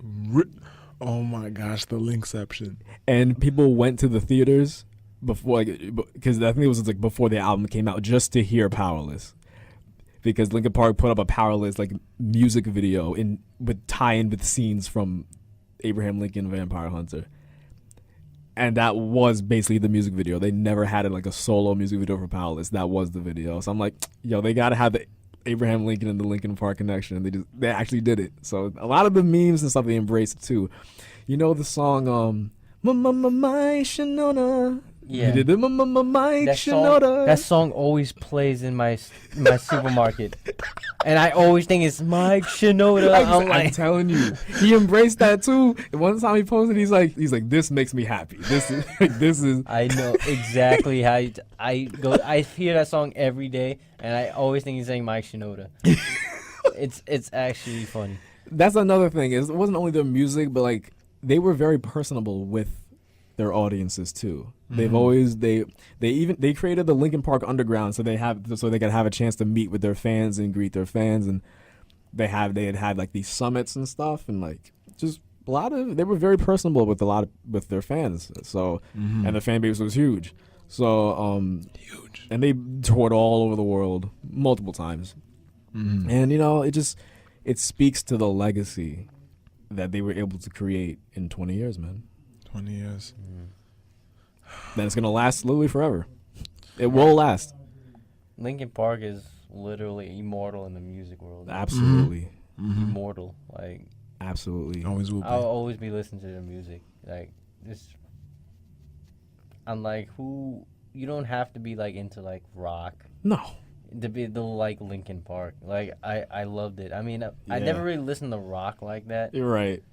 Oh my gosh, the Linkception. And people went to the theaters before, because I think it was like before the album came out, just to hear Powerless. Because Linkin Park put up a Powerless like music video with tie-in with scenes from Abraham Lincoln Vampire Hunter, and that was basically the music video. They never had like a solo music video for Powerless. That was the video. So I'm like, yo, they gotta have the Abraham Lincoln and the Linkin Park connection. And they actually did it. So a lot of the memes and stuff, they embraced too. You know the song My Shinona. Yeah. You did the Mike Shinoda. That song always plays in my supermarket, and I always think it's Mike Shinoda. I'm telling you, he embraced that too. One time he posted, he's like, this makes me happy. This is. I know exactly how I hear that song every day, and I always think he's saying Mike Shinoda. It's actually funny. That's another thing. It wasn't only their music, but like they were very personable with their audiences too. They've always they created the Linkin Park Underground so they could have a chance to meet with their fans and greet their fans, and they had like these summits and stuff, and like just they were very personable with their fans. So and the fan base was huge. So huge. And they toured all over the world multiple times. And it speaks to the legacy that they were able to create in 20 years, man. 20 years. Then it's gonna last literally forever. It will last. Linkin Park is literally immortal in the music world. Absolutely. Immortal. Like, absolutely. Always will be. I'll always be listening to their music. Like, this. I'm like, you don't have to be like into like rock. No. to be the like Linkin Park. Like I loved it. I mean, I never really listened to rock like that. You're right.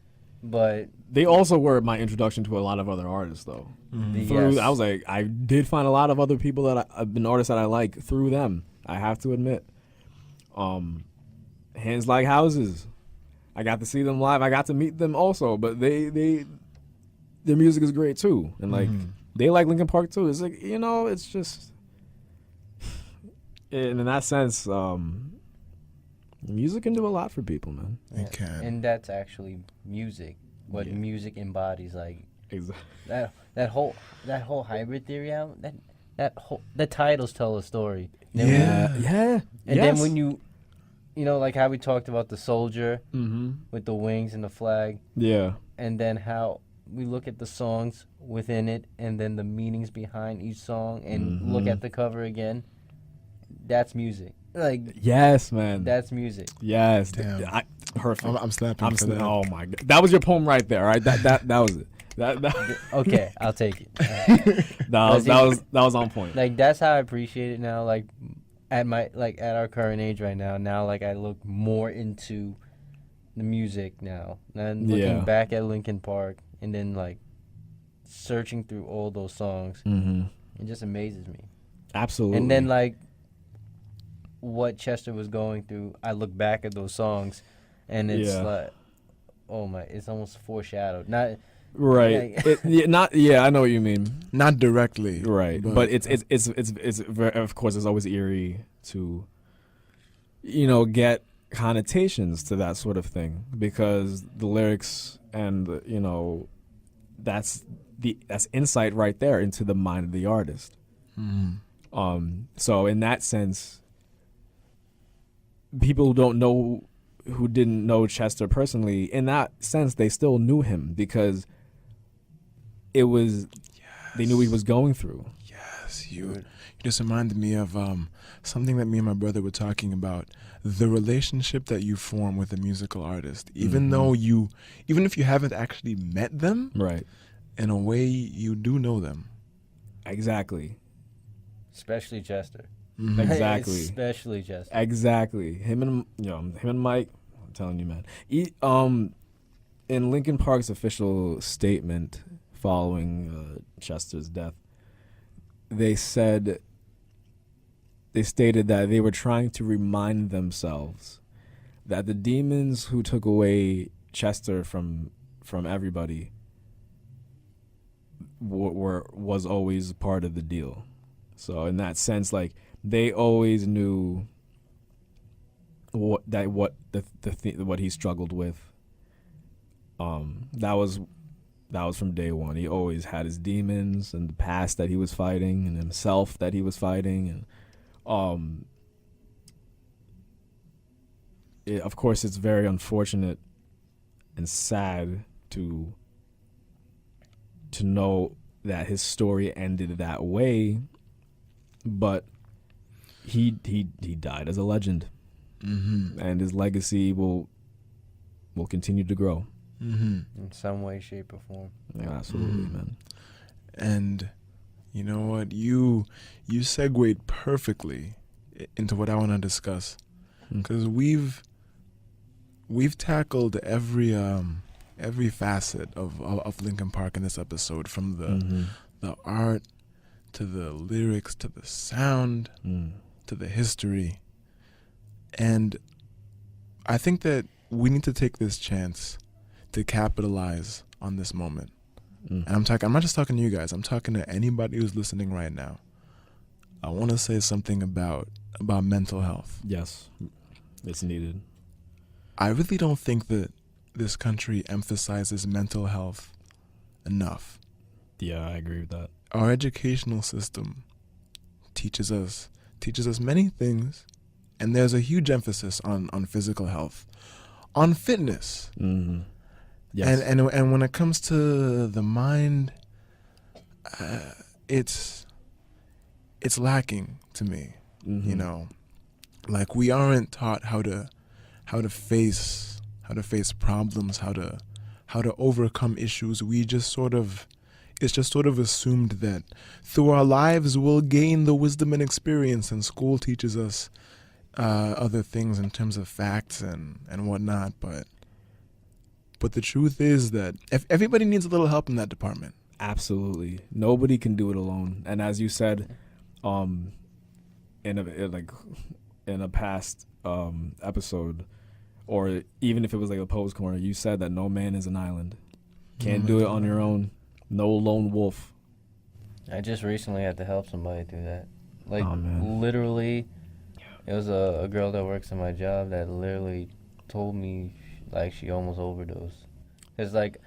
But they also were my introduction to a lot of other artists, though. Yes. I was like, I did find a lot of other people that an artists that I like through them. I have to admit. Hands Like Houses. I got to see them live. I got to meet them also, but their music is great too, and like they like Linkin Park too. It's like, you know, it's just, and in that sense, music can do a lot for people, man. It can, and that's actually music. What music embodies, like exactly. that whole hybrid theory album. The titles tell a story. And then when you know, like how we talked about the soldier with the wings and the flag. Yeah. And then how we look at the songs within it, and then the meanings behind each song, and look at the cover again. That's music. Like, yes, man. That's music. Yes. Damn. Perfect. I'm slapping for that. Oh my god. That was your poem right there, right? That was it. That Okay, I'll take it. that was on point. Like, that's how I appreciate it now. Like, at our current age right now. Now, like, I look more into the music now. And looking back at Linkin Park, and then like searching through all those songs, it just amazes me. Absolutely. And then like what Chester was going through, I look back at those songs, and it's like, oh my, it's almost foreshadowed. Not right. I know what you mean. Not directly. Right. But it's very, of course, it's always eerie to, you know, get connotations to that sort of thing, because the lyrics and, you know, that's insight right there into the mind of the artist. So in that sense, people who didn't know Chester personally, in that sense, they still knew him, because it was they knew what he was going through. Yes, you just reminded me of something that me and my brother were talking about: the relationship that you form with a musical artist, even if you haven't actually met them, right? In a way, you do know them. Exactly. Especially Chester. Exactly. Especially Chester. Exactly. Him and Mike. I'm telling you, man. In Linkin Park's official statement following Chester's death, they stated that they were trying to remind themselves that the demons who took away Chester from everybody was always part of the deal. So in that sense, like, they always knew what he struggled with. That was from day one. He always had his demons and the past that he was fighting, and himself that he was fighting, and of course, it's very unfortunate and sad to know that his story ended that way, but he died as a legend, and his legacy will continue to grow in some way, shape, or form. Yeah, absolutely, man. And you know what? You segued perfectly into what I want to discuss, because we've tackled every facet of Linkin Park in this episode, from the art to the lyrics to the sound to the history. And I think that we need to take this chance to capitalize on this moment. And I'm not just talking to you guys, I'm talking to anybody who's listening right now. I want to say something about mental health. Yes, it's needed. I really don't think that this country emphasizes mental health enough. Yeah, I agree with that. Our educational system teaches us many things, and there's a huge emphasis on physical health, on fitness. Yes. And when it comes to the mind, it's lacking to me. You know, like, we aren't taught how to face problems, how to overcome issues. We just sort of, it's just sort of assumed that through our lives we'll gain the wisdom and experience, and school teaches us other things in terms of facts and whatnot. But the truth is that if everybody needs a little help in that department. Absolutely, nobody can do it alone. And as you said, in a past episode, or even if it was like a Pose Corner, you said that no man is an island. Can't do it on your own. No lone wolf. I just recently had to help somebody do that. Like, literally, it was a girl that works in my job that literally told me, like, she almost overdosed. It's like,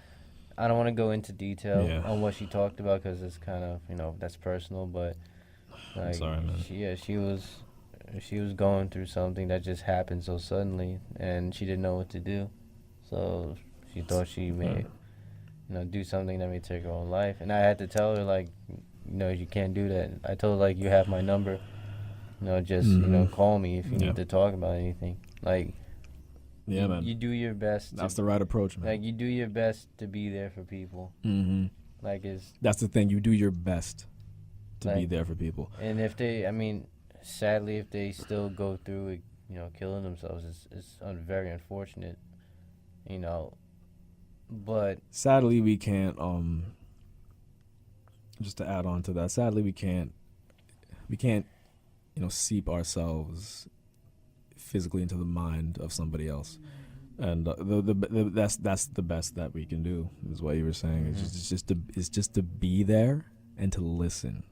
I don't want to go into detail on what she talked about because it's kind of, that's personal, but, like, I'm sorry, man. She was going through something that just happened so suddenly, and she didn't know what to do. So she thought she may, do something that may take her own life. And I had to tell her, like, you can't do that. I told her, like, you have my number. Just, call me if you need to talk about anything. Like, man. You do your best. That's the right approach, man. Like, you do your best to be there for people. Mm-hmm. Like, that's the thing. You do your best to be there for people. And if they, sadly, if they still go through it, killing themselves, it's very unfortunate, but sadly we can't, just to add on to that, sadly we can't, seep ourselves physically into the mind of somebody else. And that's the best that we can do, is what you were saying. Mm-hmm. It's just to be there and to listen.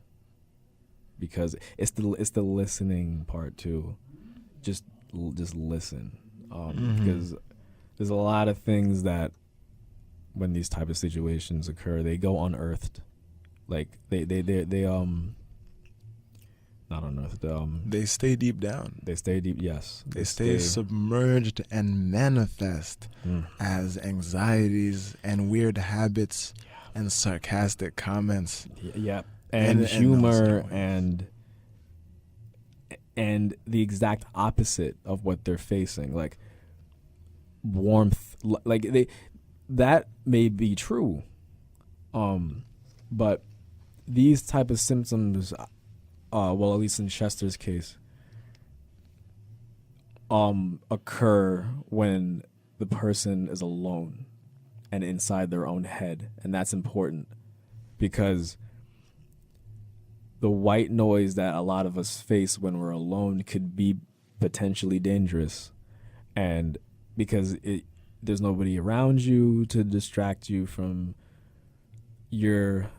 Because it's the listening part too. Just listen, because there's a lot of things that when these type of situations occur, they go unearthed. Like they not unearthed. They stay deep down. They stay deep. Yes, they stay submerged and manifest as anxieties and weird habits and sarcastic comments. Yeah. And humor and the exact opposite of what they're facing, like warmth, like that may be true, but these type of symptoms, well, at least in Chester's case, occur when the person is alone and inside their own head, and that's important because the white noise that a lot of us face when we're alone could be potentially dangerous, and because there's nobody around you to distract you from your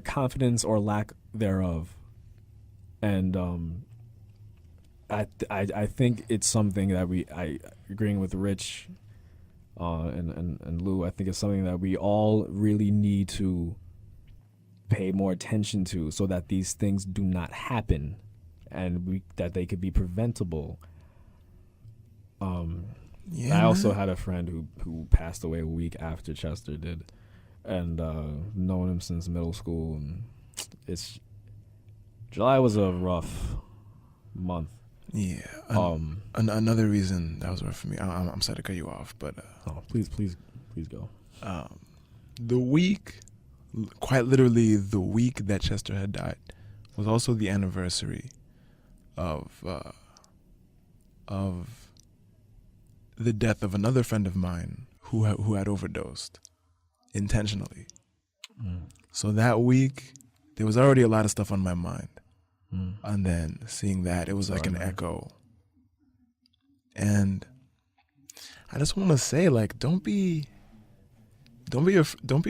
confidence or lack thereof. And I think it's something that I agreeing with Rich and Lou, I think it's something that we all really need to pay more attention to, so that these things do not happen, and that they could be preventable. I also had a friend who passed away a week after Chester did, and known him since middle school, and July was a rough month. Yeah. Another reason that was rough for me. I'm sorry to cut you off, but please go. The week. Quite literally, the week that Chester had died was also the anniversary of the death of another friend of mine who had overdosed intentionally. So that week, there was already a lot of stuff on my mind, and then seeing that, it was like an echo. And I just want to say, like, don't be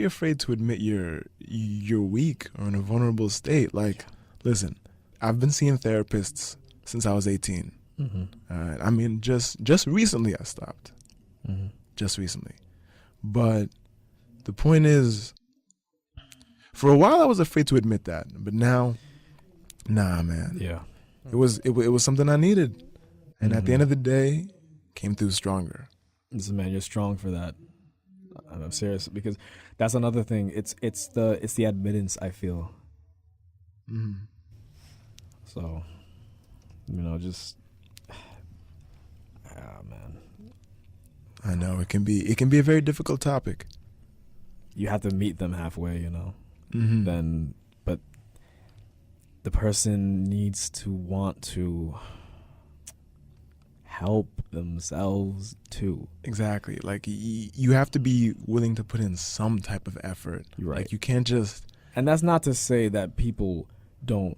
afraid to admit you're weak or in a vulnerable state. Like, listen, I've been seeing therapists since I was 18. All right, just recently I stopped. Just recently, but the point is, for a while I was afraid to admit that, but now, nah, man. Yeah, it was something I needed, and at the end of the day, came through stronger. Listen, man, you're strong for that. I'm serious, because that's another thing. It's the admittance, I feel. So, just man. I know it can be a very difficult topic. you have to meet them halfway, you know. Mm-hmm. Then, but the person needs to want to help themselves too. Exactly. Like you have to be willing to put in some type of effort. Right. Like you can't just. And that's not to say that people don't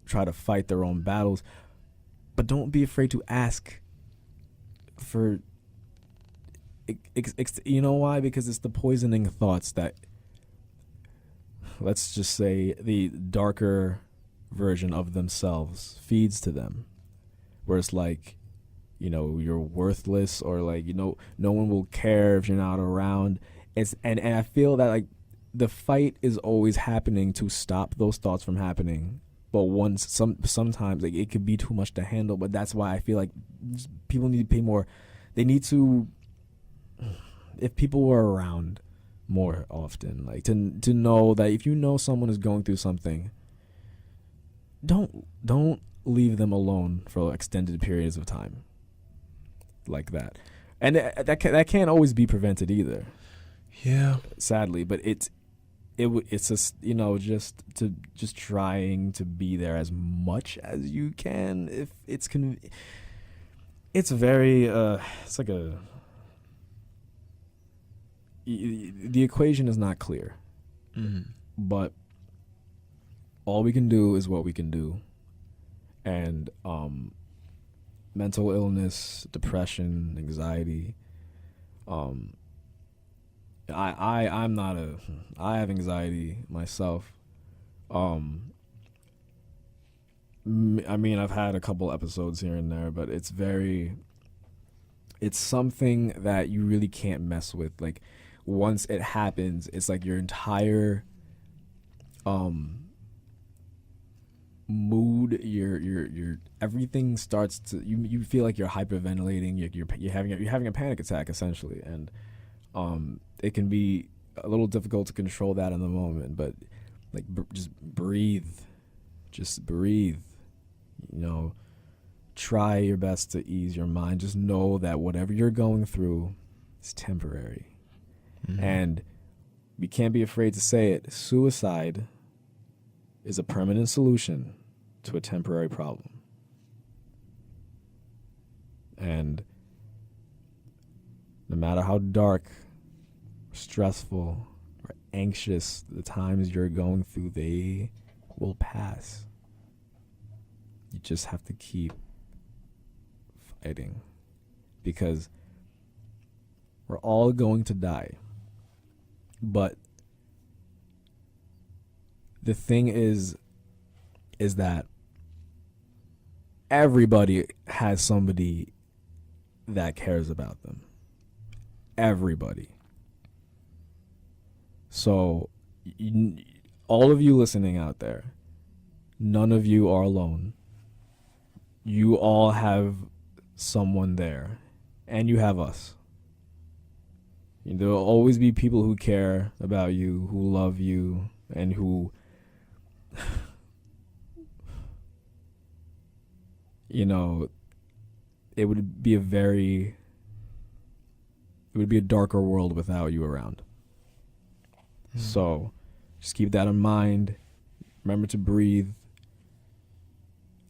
try to fight their own battles, but don't be afraid to ask for. You know why? Because it's the poisoning thoughts that, let's just say, the darker version of themselves feeds to them, where it's like, you know, you're worthless, or like, you know, no one will care if you're not around. And I feel that like the fight is always happening to stop those thoughts from happening. But sometimes like it could be too much to handle. But that's why I feel like people need to pay more. They need to, if people were around more often, like to know that if you know someone is going through something, don't leave them alone for extended periods of time like that. And that can't always be prevented either. Yeah. Sadly, but it's just, you know, just trying to be there as much as you can. If it's very it's like the equation is not clear. Mm-hmm. But all we can do is what we can do. And mental illness, depression, anxiety, I have anxiety myself. I mean, I've had a couple episodes here and there, but it's something that you really can't mess with. Like, once it happens, it's like your entire mood, your everything starts to, you feel like you're hyperventilating, you're having a panic attack essentially. And it can be a little difficult to control that in the moment, but like just breathe, you know, try your best to ease your mind. Just know that whatever you're going through is temporary. Mm-hmm. And we can't be afraid to say it. Suicide is a permanent solution to a temporary problem. And no matter how dark, stressful, or anxious the times you're going through, they will pass. You just have to keep fighting, because we're all going to die. But the thing is that everybody has somebody that cares about them. Everybody. So, all of you listening out there, none of you are alone. You all have someone there, and you have us. There will always be people who care about you, who love you, and who, you know, it would be a darker world without you around. Mm. So just keep that in mind. Remember to breathe,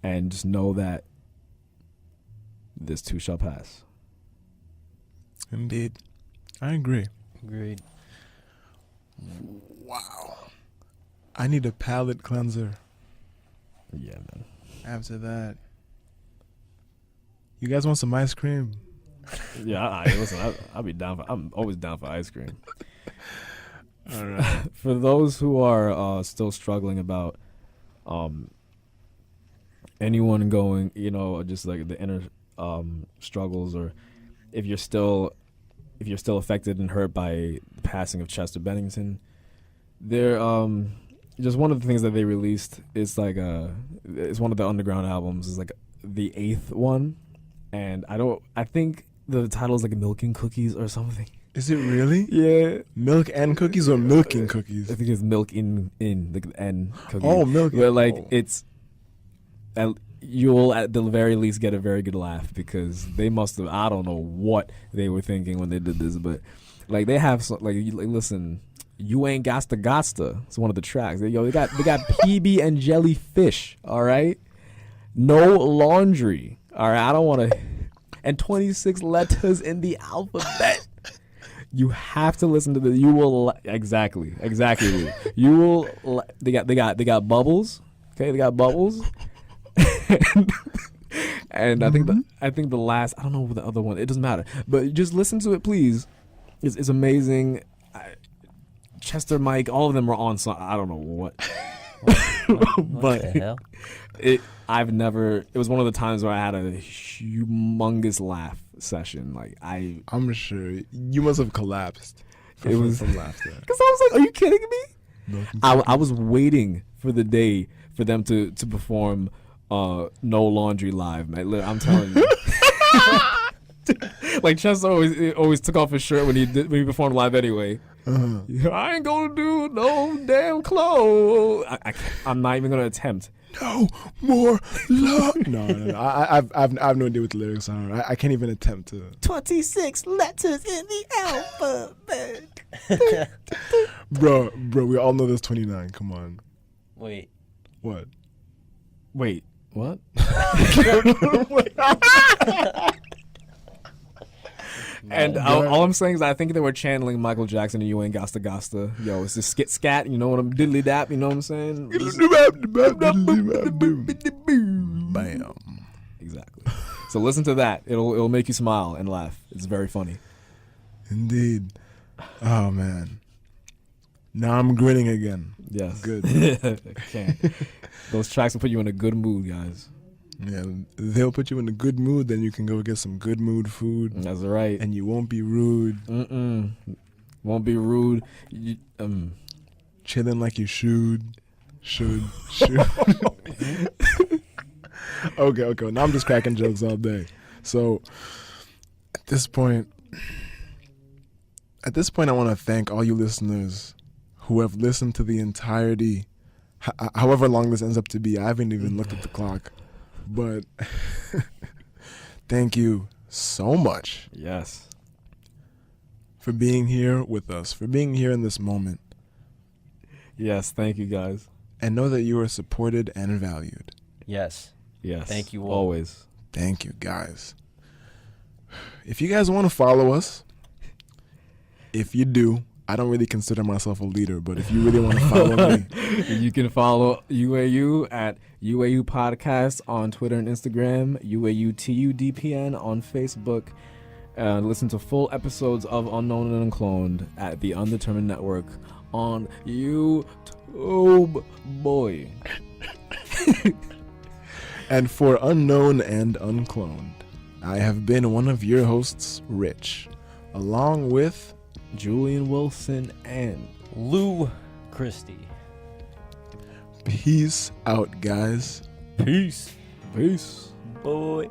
and just know that this too shall pass. Indeed. I agree. Agreed. Wow. I need a palate cleanser. Yeah, man. After that. You guys want some ice cream? Yeah, listen, I'll be down I'm always down for ice cream. All right. For those who are still struggling about anyone going, you know, just like the inner struggles, or if you're still affected and hurt by the passing of Chester Bennington, there just one of the things that they released is like it's one of the underground albums, is like the 8th one, and I think the title is like Milk and Cookies or something. Is it really? Yeah. Milk and cookies or milking cookies? I think it's milk in the and cookies. Oh, milk. But like it's, you'll at the very least get a very good laugh, because they must have, I don't know what they were thinking when they did this, but like they have listen, You Ain't Gasta. It's one of the tracks. Yo, they got PB and Jellyfish. All right. No Laundry. All right. I don't want to. And 26 letters in the alphabet. You have to listen to the. You will exactly. You will. They got Bubbles. Okay, they got Bubbles. And I think the last. I don't know the other one. It doesn't matter. But just listen to it, please. It's amazing. Chester, Mike, all of them were on song. I don't know what. What the hell? It was one of the times where I had a humongous laugh session. Like I'm sure you must have collapsed from laughter. Because I was like, are you kidding me? I was waiting for the day for them to perform No Laundry live, man. Look, I'm telling you. Like Chester always took off his shirt when he performed live anyway. I ain't gonna do no damn clothes. I'm not even gonna attempt. No more love. No. I've no idea what the lyrics are. I can't even attempt to. 26 letters in the alphabet. Bro, we all know there's 29. Come on. Wait. What? Wait. What? And all I'm saying is I think they were channeling Michael Jackson and You Ain't Gasta. Yo, it's just skit scat, you know what I'm diddly dap, you know what I'm saying? Bam. Exactly. So listen to that. It'll make you smile and laugh. It's very funny. Indeed. Oh man. Now I'm grinning again. Yes. Good. Can't. Those tracks will put you in a good mood, guys. Yeah, they'll put you in a good mood, then you can go get some good mood food. That's right. And you won't be rude. Won't be rude. Chilling like you should. Okay. Now I'm just cracking jokes all day. So at this point, I want to thank all you listeners who have listened to the entirety, however long this ends up to be. I haven't even looked at the clock. But thank you so much. Yes. For being here with us, for being here in this moment. Yes, thank you guys. And know that you are supported and valued. Yes. Thank you all. Always. Thank you, guys. If you guys want to follow us, if you do, I don't really consider myself a leader, but if you really want to follow me, you can follow UAU at UAU Podcast on Twitter and Instagram, UAUTUDPN on Facebook. Listen to full episodes of Unknown and Uncloned at the Undetermined Network on YouTube. Boy. And for Unknown and Uncloned, I have been one of your hosts, Rich, along with Julian Wilson and Luis Christie. Peace out, guys. Peace. Peace. Boy.